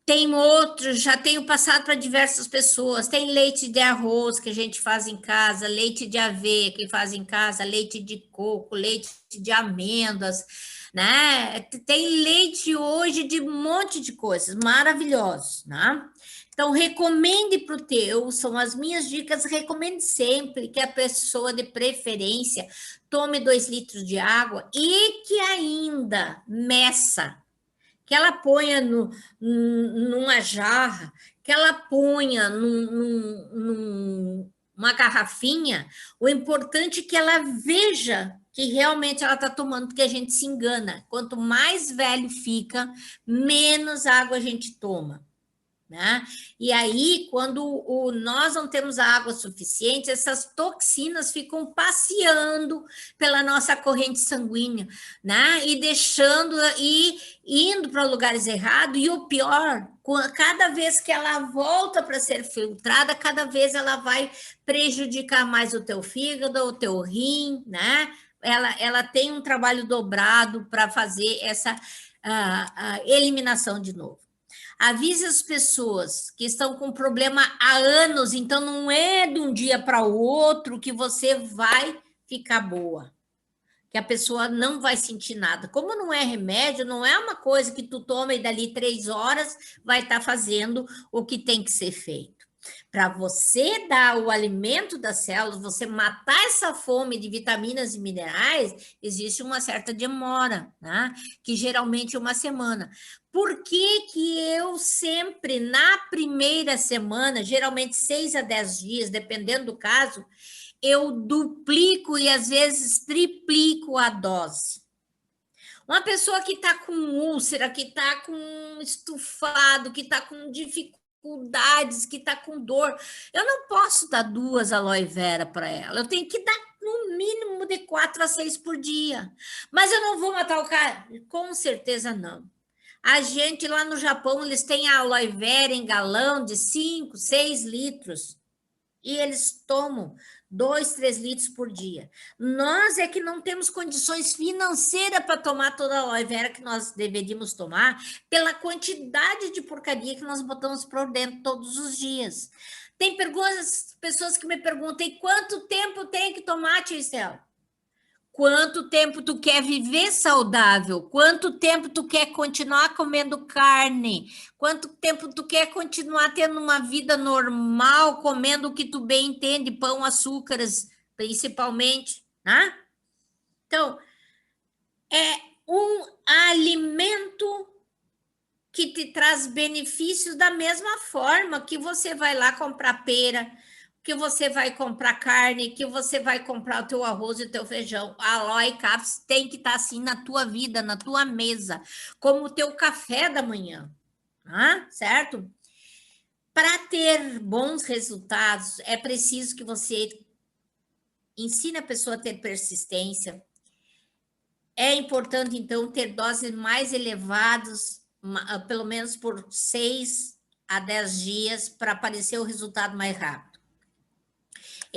Tem outros, já tenho passado para diversas pessoas. Tem leite de arroz que a gente faz em casa, leite de aveia que faz em casa, leite de coco, leite de amêndoas, né? Tem leite hoje de um monte de coisas maravilhosos, né? Então, recomende para o teu, são as minhas dicas, recomende sempre que a pessoa, de preferência, tome 2 litros de água e que ainda meça, que ela ponha numa jarra, que ela ponha numa garrafinha. O importante é que ela veja que realmente ela está tomando, porque a gente se engana. Quanto mais velho fica, menos água a gente toma. Né? E aí, quando nós não temos água suficiente, essas toxinas ficam passeando pela nossa corrente sanguínea, né? E deixando e indo para lugares errados. E o pior, cada vez que ela volta para ser filtrada, cada vez ela vai prejudicar mais o teu fígado, o teu rim, né? Ela tem um trabalho dobrado para fazer essa eliminação de novo. Avise as pessoas que estão com problema há anos, então não é de um dia para o outro que você vai ficar boa, que a pessoa não vai sentir nada. Como não é remédio, não é uma coisa que tu toma e dali 3 horas vai estar fazendo o que tem que ser feito. Para você dar o alimento das células, você matar essa fome de vitaminas e minerais, existe uma certa demora, né? Que geralmente é uma semana. Por que que eu sempre, na primeira semana, geralmente 6 a 10 dias, dependendo do caso, eu duplico e às vezes triplico a dose? Uma pessoa que está com úlcera, que está com estufado, que está com dificuldades, que está com dor, eu não posso dar 2 aloe vera para ela, eu tenho que dar no mínimo de 4 a 6 por dia. Mas eu não vou matar o cara? Com certeza não. A gente lá no Japão, eles têm a aloe vera em galão de 5, 6 litros. E eles tomam 2, 3 litros por dia. Nós é que não temos condições financeiras para tomar toda a aloe vera que nós deveríamos tomar, pela quantidade de porcaria que nós botamos por dentro todos os dias. Tem pessoas que me perguntam, e quanto tempo tem que tomar, tia Estela? Quanto tempo tu quer viver saudável? Quanto tempo tu quer continuar comendo carne? Quanto tempo tu quer continuar tendo uma vida normal, comendo o que tu bem entende, pão, açúcares, principalmente, né? Então, é um alimento que te traz benefícios da mesma forma que você vai lá comprar pera, que você vai comprar carne, que você vai comprar o teu arroz e o teu feijão. A aloe caps tem que estar assim na tua vida, na tua mesa, como o teu café da manhã, certo? Para ter bons resultados, é preciso que você ensine a pessoa a ter persistência. É importante, então, ter doses mais elevadas, pelo menos por 6 a 10 dias, para aparecer o resultado mais rápido.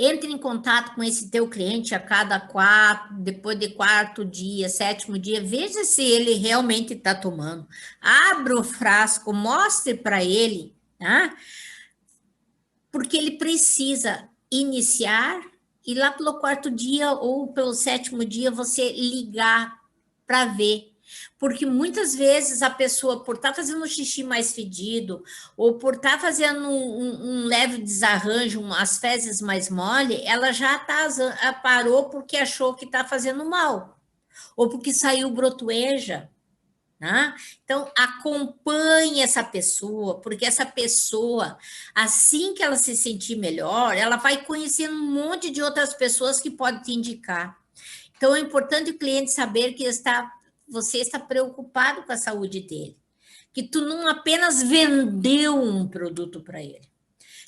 Entre em contato com esse teu cliente a cada 4, depois de 4 dias, 7º dia, veja se ele realmente está tomando. Abra o frasco, mostre para ele, tá? Porque ele precisa iniciar e lá pelo 4º dia ou pelo 7º dia você ligar para ver. Porque muitas vezes a pessoa, por estar fazendo um xixi mais fedido, ou por estar fazendo um leve desarranjo, as fezes mais mole, ela já parou porque achou que está fazendo mal, ou porque saiu brotoeja. Né? Então, acompanhe essa pessoa, porque essa pessoa, assim que ela se sentir melhor, ela vai conhecer um monte de outras pessoas que podem te indicar. Então, é importante o cliente saber que você está preocupado com a saúde dele, que tu não apenas vendeu um produto para ele,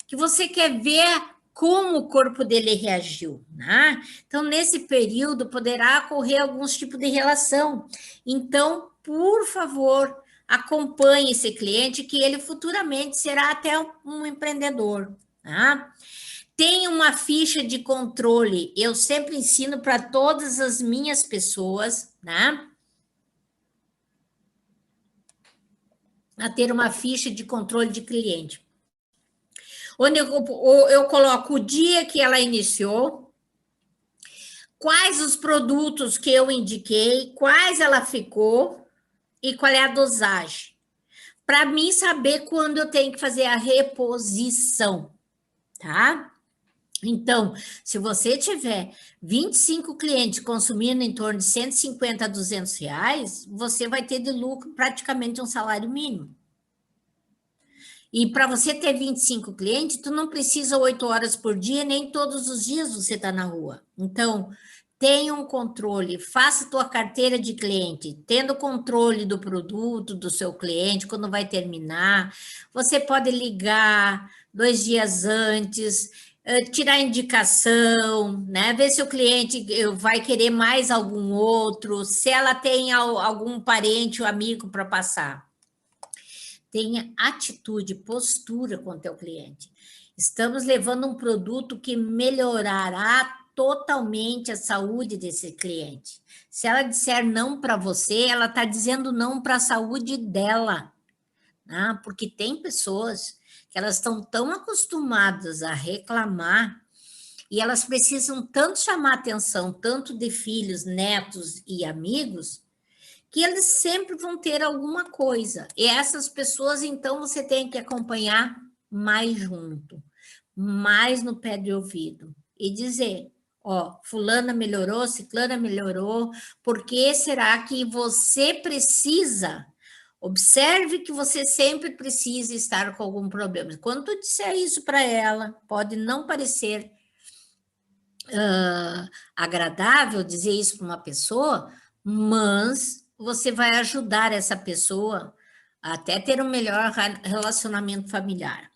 que você quer ver como o corpo dele reagiu, né? Então, nesse período, poderá ocorrer alguns tipos de relação. Então, por favor, acompanhe esse cliente, que ele futuramente será até um empreendedor, tá? Tem uma ficha de controle, eu sempre ensino para todas as minhas pessoas, né? a ter uma ficha de controle de cliente, onde eu coloco o dia que ela iniciou, quais os produtos que eu indiquei, quais ela ficou e qual é a dosagem, para mim saber quando eu tenho que fazer a reposição, tá? Então, se você tiver 25 clientes consumindo em torno de 150 a 200 reais, você vai ter de lucro praticamente um salário mínimo. E para você ter 25 clientes, tu não precisa 8 horas por dia, nem todos os dias você está na rua. Então, tenha um controle, faça tua carteira de cliente, tendo controle do produto, do seu cliente, quando vai terminar. Você pode ligar 2 dias antes, tirar indicação, né? Ver se o cliente vai querer mais algum outro, se ela tem algum parente ou amigo para passar. Tenha atitude, postura com o teu cliente. Estamos levando um produto que melhorará totalmente a saúde desse cliente. Se ela disser não para você, ela está dizendo não para a saúde dela, né? Porque tem pessoas que elas estão tão acostumadas a reclamar e elas precisam tanto chamar atenção, tanto de filhos, netos e amigos, que eles sempre vão ter alguma coisa. E essas pessoas, então, você tem que acompanhar mais junto, mais no pé de ouvido. E dizer, ó, fulana melhorou, ciclana melhorou, por que será que você precisa? Observe que você sempre precisa estar com algum problema. Quando tu disser isso para ela, pode não parecer agradável dizer isso para uma pessoa, mas você vai ajudar essa pessoa a até ter um melhor relacionamento familiar.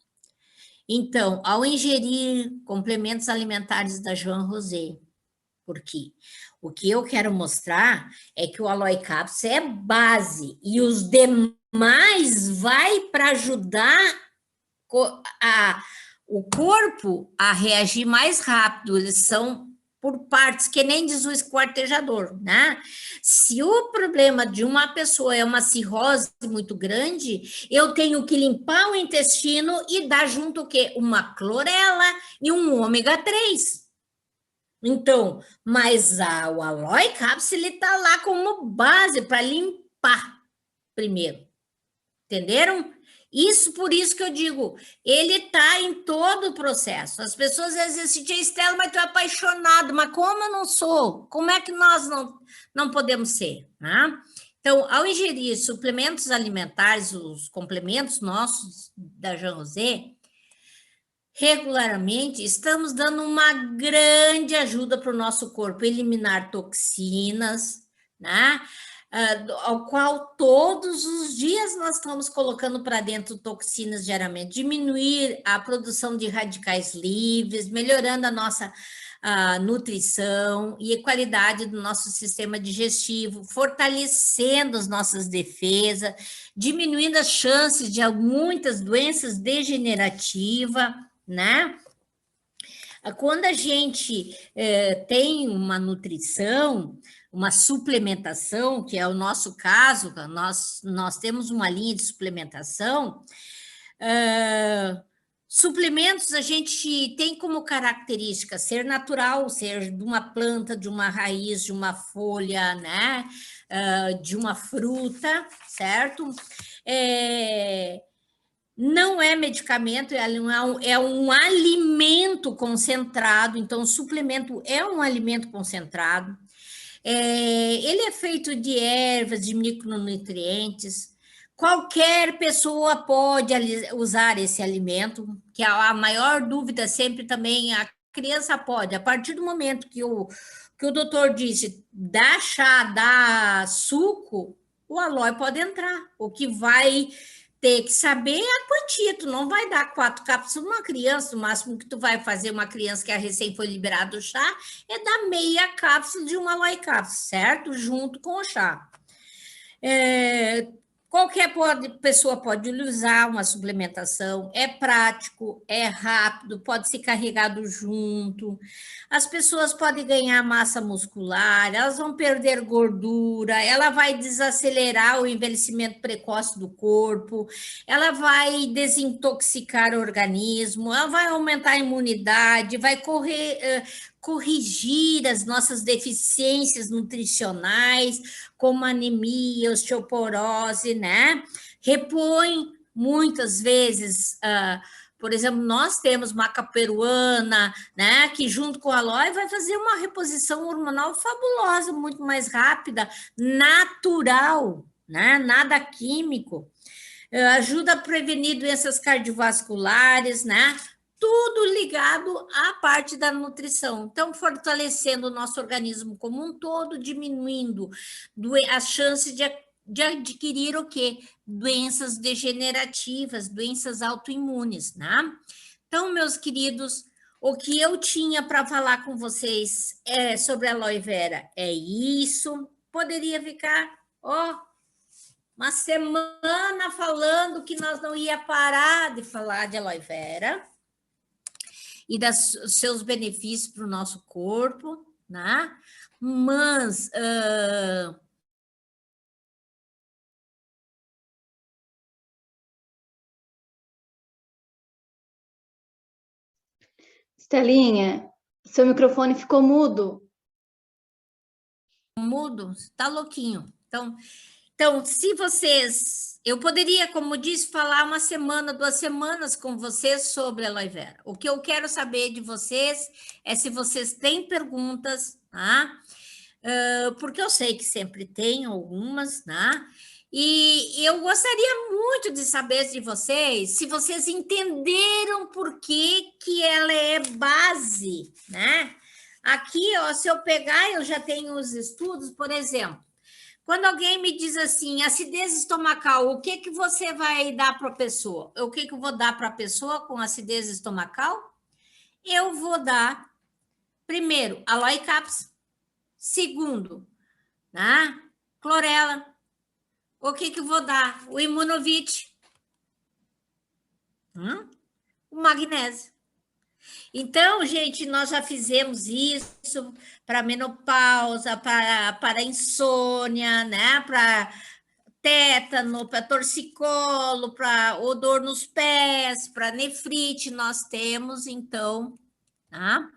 Então, ao ingerir complementos alimentares da Joan Rosé, porque o que eu quero mostrar é que o Aloe Caps é base e os demais vai para ajudar o corpo a reagir mais rápido. Eles são por partes, que nem diz o esquartejador, né? Se o problema de uma pessoa é uma cirrose muito grande, eu tenho que limpar o intestino e dar junto o quê? Uma clorela e um ômega 3. Então, mas o Aloe Caps, ele tá lá como base para limpar primeiro. Entenderam? Por isso que eu digo, ele está em todo o processo. As pessoas às vezes dizem, Estela, mas tu é apaixonado, mas como eu não sou? Como é que nós não podemos ser? Né? Então, ao ingerir suplementos alimentares, os complementos nossos da Joan Rosé, regularmente, estamos dando uma grande ajuda para o nosso corpo eliminar toxinas, né? Ao qual todos os dias nós estamos colocando para dentro toxinas diariamente, diminuir a produção de radicais livres, melhorando a nossa nutrição e a qualidade do nosso sistema digestivo, fortalecendo as nossas defesas, diminuindo as chances de muitas doenças degenerativas, né? Quando a gente tem uma nutrição, uma suplementação, que é o nosso caso, nós temos uma linha de suplementação, suplementos a gente tem como característica ser natural, ser de uma planta, de uma raiz, de uma folha, né? De uma fruta, certo? Não é medicamento, é um alimento concentrado, então o suplemento é um alimento concentrado. Ele é feito de ervas, de micronutrientes. Qualquer pessoa pode usar esse alimento, que a maior dúvida sempre também, a criança pode, a partir do momento que o doutor disse, dá chá, dá suco, o aloe pode entrar. O que vai ter que saber a quantia, tu não vai dar 4 cápsulas uma criança, o máximo que tu vai fazer uma criança que recém foi liberada do chá é dar meia cápsula de uma aloe cápsula, certo? Junto com o chá. Qualquer pessoa pode usar uma suplementação, é prático, é rápido, pode ser carregado junto. As pessoas podem ganhar massa muscular, elas vão perder gordura, ela vai desacelerar o envelhecimento precoce do corpo, ela vai desintoxicar o organismo, ela vai aumentar a imunidade, vai corrigir as nossas deficiências nutricionais, como anemia, osteoporose, né? Repõe muitas vezes, por exemplo, nós temos maca peruana, né? Que junto com a aloe vai fazer uma reposição hormonal fabulosa, muito mais rápida, natural, né? Nada químico. Ajuda a prevenir doenças cardiovasculares, né? Tudo ligado à parte da nutrição. Então, fortalecendo o nosso organismo como um todo, diminuindo as chances de adquirir o quê? Doenças degenerativas, doenças autoimunes, né? Então, meus queridos, o que eu tinha para falar com vocês sobre a aloe vera é isso. Poderia ficar, uma semana falando que nós não ia parar de falar de aloe vera e dos seus benefícios para o nosso corpo, né? Mas Estelinha, seu microfone ficou mudo. mudo, tá louquinho. Então, se vocês... Eu poderia, como disse, falar uma semana, 2 semanas com vocês sobre a aloe vera. O que eu quero saber de vocês é se vocês têm perguntas, tá? Porque eu sei que sempre tem algumas, né? E eu gostaria muito de saber de vocês se vocês entenderam por que ela é base, né? Aqui, ó, se eu pegar, eu já tenho os estudos, por exemplo, quando alguém me diz assim, acidez estomacal, o que você vai dar para a pessoa? O que eu vou dar para a pessoa com acidez estomacal? Eu vou dar, primeiro, aloe caps, segundo, né? Clorela. O que eu vou dar? O Imunovit. O magnésio. Então, gente, nós já fizemos isso para menopausa, para insônia, né? Para tétano, para torcicolo, para odor nos pés, para nefrite, nós temos, então, tá?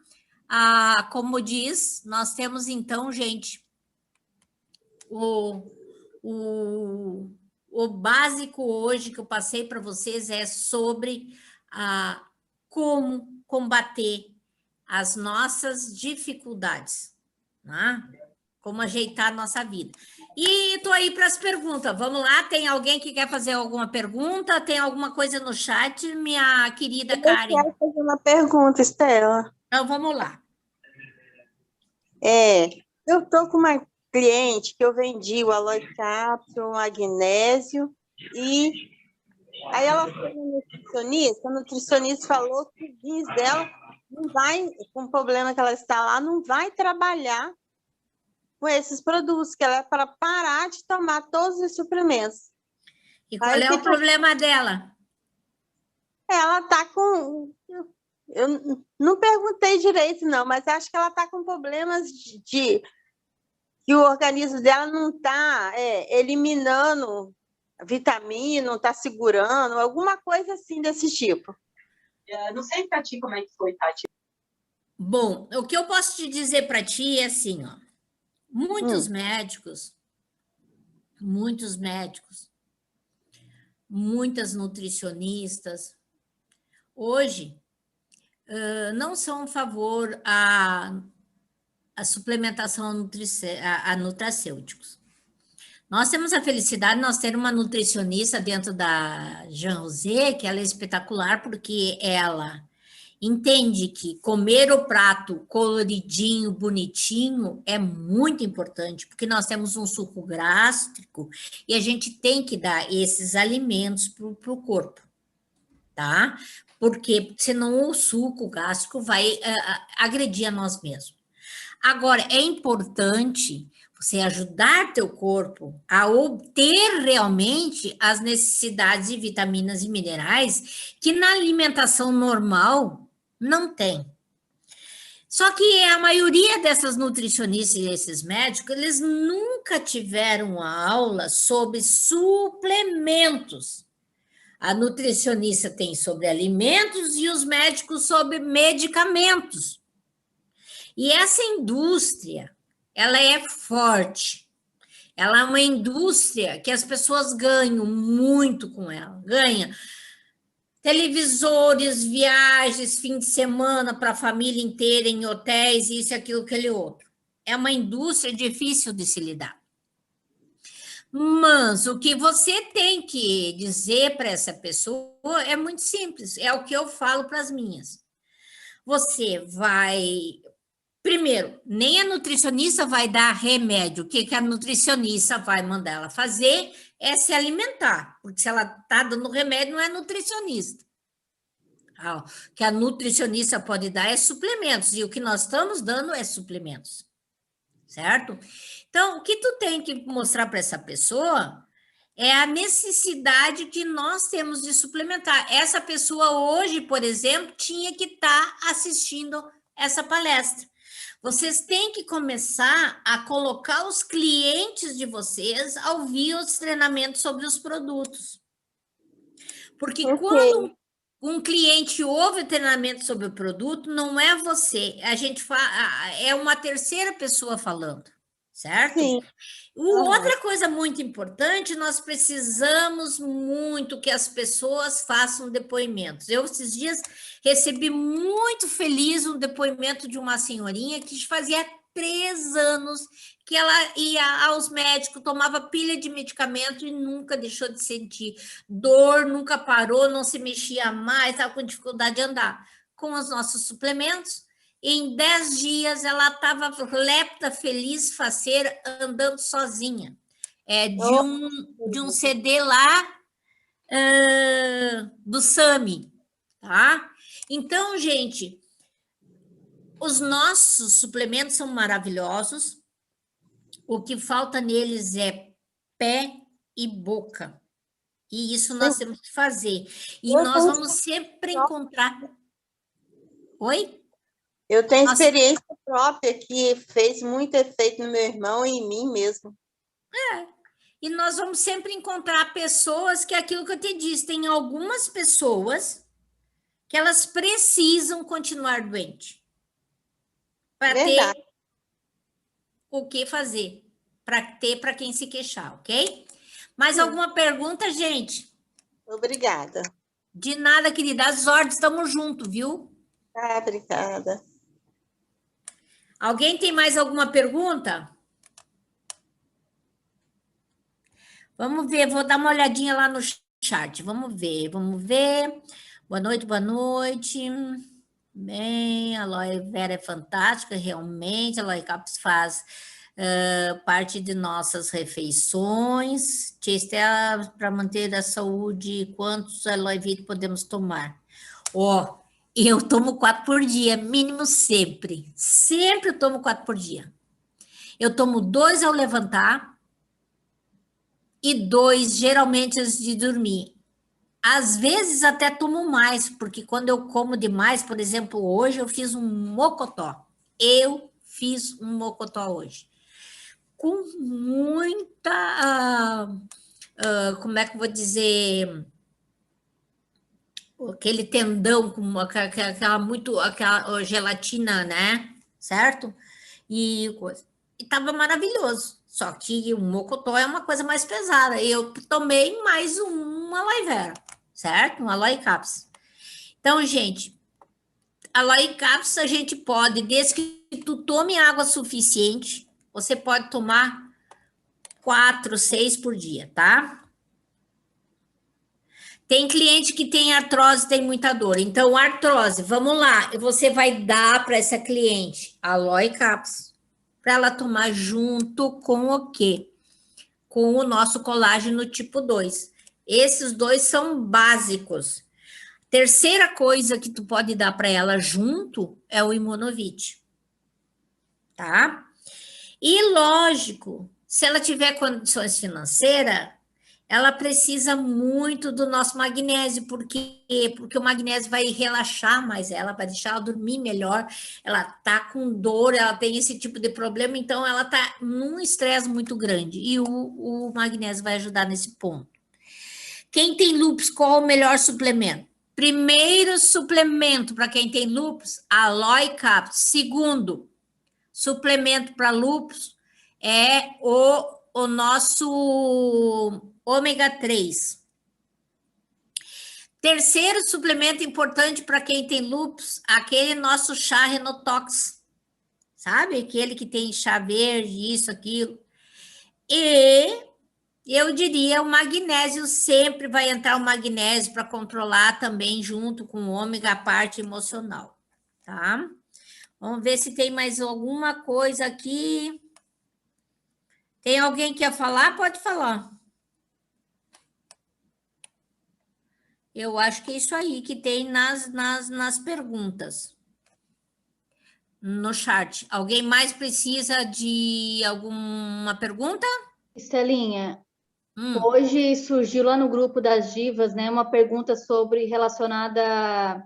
Como diz, nós temos, então, gente, o básico hoje que eu passei para vocês é sobre como combater as nossas dificuldades, né? Como ajeitar a nossa vida. E estou aí para as perguntas. Vamos lá, tem alguém que quer fazer alguma pergunta? Tem alguma coisa no chat, minha querida Karen? Eu quero fazer uma pergunta, Estela. Então, vamos lá. Eu estou com uma cliente que eu vendi o aloe cápsula, o magnésio, e aí ela foi no nutricionista, a nutricionista falou que o rins dela não vai, com o problema que ela está lá, não vai trabalhar com esses produtos, que ela é para parar de tomar todos os suprimentos. E qual é o problema dela? Ela está com... Eu não perguntei direito, não, mas acho que ela está com problemas de que o organismo dela não está eliminando vitamina, não está segurando, alguma coisa assim desse tipo. Não sei para ti como é que foi, Tati. Bom, o que eu posso te dizer para ti é assim, ó, muitos médicos, muitas nutricionistas, hoje, não são a favor a suplementação a nutracêuticos. Nós temos a felicidade de nós ter uma nutricionista dentro da Jean Rosé, que ela é espetacular, porque ela entende que comer o prato coloridinho, bonitinho, é muito importante, porque nós temos um suco gástrico e a gente tem que dar esses alimentos para o corpo, tá? Porque senão o suco gástrico vai agredir a nós mesmos. Agora, é importante Você ajudar teu corpo a obter realmente as necessidades de vitaminas e minerais que na alimentação normal não tem. Só que a maioria dessas nutricionistas e esses médicos, eles nunca tiveram aula sobre suplementos. A nutricionista tem sobre alimentos e os médicos sobre medicamentos. E essa indústria, ela é forte. Ela é uma indústria que as pessoas ganham muito com ela. Ganha televisores, viagens, fim de semana para a família inteira em hotéis, isso, aquilo, aquele outro. É uma indústria difícil de se lidar. Mas o que você tem que dizer para essa pessoa é muito simples, é o que eu falo para as minhas. Você vai... Primeiro, nem a nutricionista vai dar remédio. O que a nutricionista vai mandar ela fazer é se alimentar, porque se ela está dando remédio, não é nutricionista. O que a nutricionista pode dar é suplementos, e o que nós estamos dando é suplementos, certo? Então, o que tu tem que mostrar para essa pessoa é a necessidade que nós temos de suplementar. Essa pessoa hoje, por exemplo, tinha que estar assistindo essa palestra. Vocês têm que começar a colocar os clientes de vocês a ouvir os treinamentos sobre os produtos. Porque quando um cliente ouve o treinamento sobre o produto, não é você, a gente é uma terceira pessoa falando, certo? Sim. Outra coisa muito importante, nós precisamos muito que as pessoas façam depoimentos. Eu, esses dias, recebi muito feliz um depoimento de uma senhorinha que fazia 3 anos que ela ia aos médicos, tomava pilha de medicamento e nunca deixou de sentir dor, nunca parou, não se mexia mais, estava com dificuldade de andar. Com os nossos suplementos, em 10 dias, ela estava lepta, feliz, faceira, andando sozinha. De um CD lá do SAMI, tá? Então, gente, os nossos suplementos são maravilhosos. O que falta neles é pé e boca. E isso nós temos que fazer. E nós vamos sempre encontrar... Oi? Eu tenho experiência própria que fez muito efeito no meu irmão e em mim mesmo. E nós vamos sempre encontrar pessoas que, aquilo que eu te disse, tem algumas pessoas que elas precisam continuar doente para ter o que fazer, para ter para quem se queixar, ok? Mais alguma pergunta, gente? Obrigada. De nada, querida. As ordens, estamos juntos, viu? Obrigada. Alguém tem mais alguma pergunta? Vamos ver, vou dar uma olhadinha lá no chat. Vamos ver. Boa noite, boa noite. Bem, a aloe vera é fantástica, realmente. A aloe Caps faz parte de nossas refeições. Tia Estela, para manter a saúde, quantos aloe vera podemos tomar? Eu tomo 4 por dia, mínimo sempre. Sempre eu tomo 4 por dia. Eu tomo 2 ao levantar e 2, geralmente, antes de dormir. Às vezes até tomo mais, porque quando eu como demais, por exemplo, hoje eu fiz um mocotó. Eu fiz um mocotó hoje. Com muita... como é que eu vou dizer... aquele tendão com aquela gelatina, né? Certo? E estava maravilhoso. Só que o mocotó é uma coisa mais pesada. Eu tomei mais uma aloe vera, certo? Uma aloe caps. Então, gente, aloe caps a gente pode, desde que tu tome água suficiente, você pode tomar 4, 6 por dia, tá? Tem cliente que tem artrose, tem muita dor. Então, artrose, vamos lá. Você vai dar para essa cliente aloe caps para ela tomar junto com o quê? Com o nosso colágeno tipo 2. Esses 2 são básicos. Terceira coisa que tu pode dar para ela junto é o Imunovit. Tá? E, lógico, se ela tiver condições financeiras, ela precisa muito do nosso magnésio, porque o magnésio vai relaxar mais ela, vai deixar ela dormir melhor. Ela tá com dor, ela tem esse tipo de problema, então ela tá num estresse muito grande. E o magnésio vai ajudar nesse ponto. Quem tem lúpus, qual o melhor suplemento? Primeiro suplemento para quem tem lúpus, Aloe Capsule. Segundo suplemento para lúpus é o nosso ômega 3. Terceiro suplemento importante para quem tem lúpus, aquele nosso chá Renotox. Sabe? Aquele que tem chá verde, isso, aquilo. E eu diria o magnésio, sempre vai entrar o magnésio para controlar também junto com o ômega, a parte emocional, tá? Vamos ver se tem mais alguma coisa aqui. Tem alguém que quer falar? Pode falar. Eu acho que é isso aí que tem nas perguntas. No chat. Alguém mais precisa de alguma pergunta? Estelinha, hoje surgiu lá no grupo das divas, né, uma pergunta relacionada,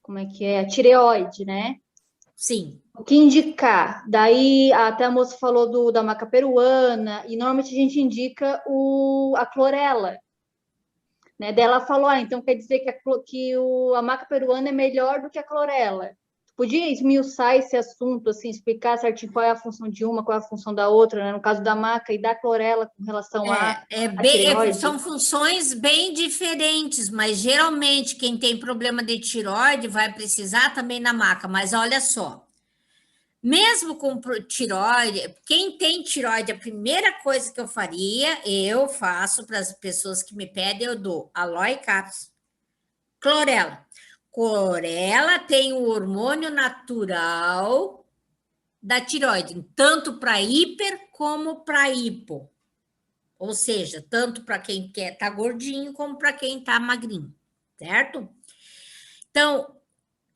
como é que é? A tireoide, né? Sim. O que indicar? Daí até a moça falou da maca peruana, e normalmente a gente indica a clorela, né? Daí ela falou, então quer dizer que a maca peruana é melhor do que a clorela. Podia esmiuçar esse assunto, assim, explicar certinho qual é a função de uma, qual é a função da outra, né? No caso da maca e da clorela com relação à tireoide. São funções bem diferentes, mas geralmente quem tem problema de tireoide vai precisar também na maca. Mas olha só, mesmo com tireoide, quem tem tireoide, a primeira coisa que eu faço para as pessoas que me pedem, eu dou Aloe Capsule, clorela. Clorela tem o hormônio natural da tireoide, tanto para hiper como para hipo. Ou seja, tanto para quem quer estar gordinho como para quem está magrinho, certo? Então,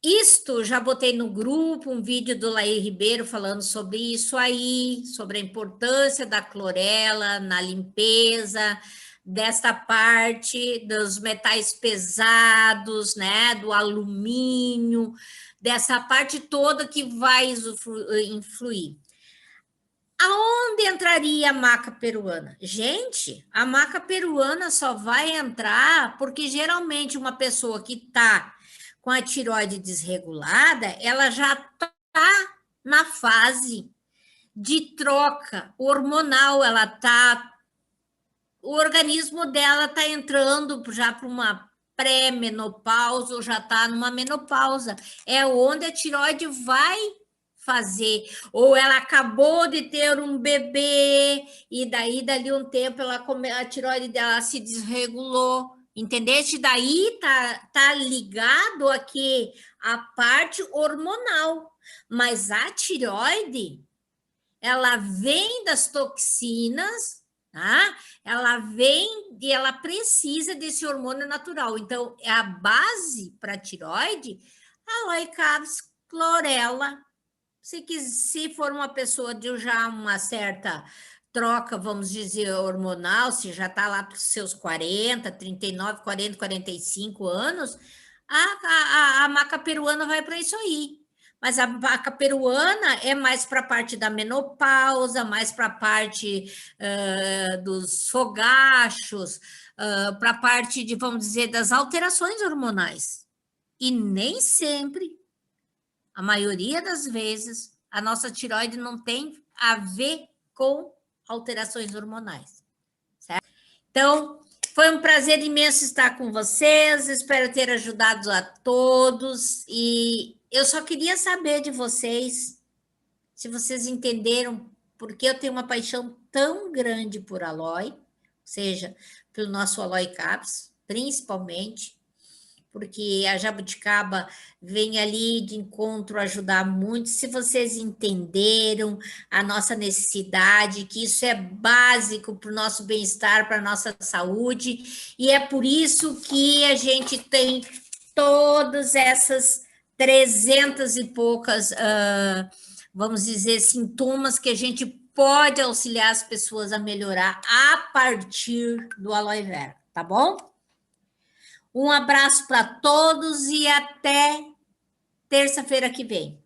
isto já botei no grupo um vídeo do Laí Ribeiro falando sobre isso aí, sobre a importância da clorela na limpeza, desta parte dos metais pesados, né, do alumínio, dessa parte toda que vai influir. Aonde entraria a maca peruana? Gente, a maca peruana só vai entrar porque geralmente uma pessoa que está com a tireoide desregulada, ela já está na fase de troca hormonal, o organismo dela está entrando já para uma pré-menopausa ou já está numa menopausa. É onde a tireoide vai fazer, ou ela acabou de ter um bebê e daí dali um tempo a tireoide dela se desregulou, entendeste? Daí tá ligado aqui a parte hormonal, mas a tireoide ela vem das toxinas, tá? Ela vem e ela precisa desse hormônio natural. Então, é a base para a tireoide, Aloe Capsule, clorela. Se for uma pessoa de já uma certa troca, vamos dizer, hormonal, se já está lá para os seus 40, 39, 40, 45 anos, a maca peruana vai para isso aí. Mas a maca peruana é mais para a parte da menopausa, mais para a parte dos fogachos, para a parte de, vamos dizer, das alterações hormonais. E nem sempre, a maioria das vezes, a nossa tireoide não tem a ver com alterações hormonais, certo? Então, foi um prazer imenso estar com vocês, espero ter ajudado a todos, e eu só queria saber de vocês, se vocês entenderam por que eu tenho uma paixão tão grande por Aloe, ou seja, pelo nosso Aloe Capsule, principalmente, porque a jabuticaba vem ali de encontro ajudar muito. Se vocês entenderam a nossa necessidade, que isso é básico para o nosso bem-estar, para a nossa saúde, e é por isso que a gente tem todas essas 300 e poucas vamos dizer, sintomas que a gente pode auxiliar as pessoas a melhorar a partir do aloe vera, tá bom? Um abraço para todos e até terça-feira que vem.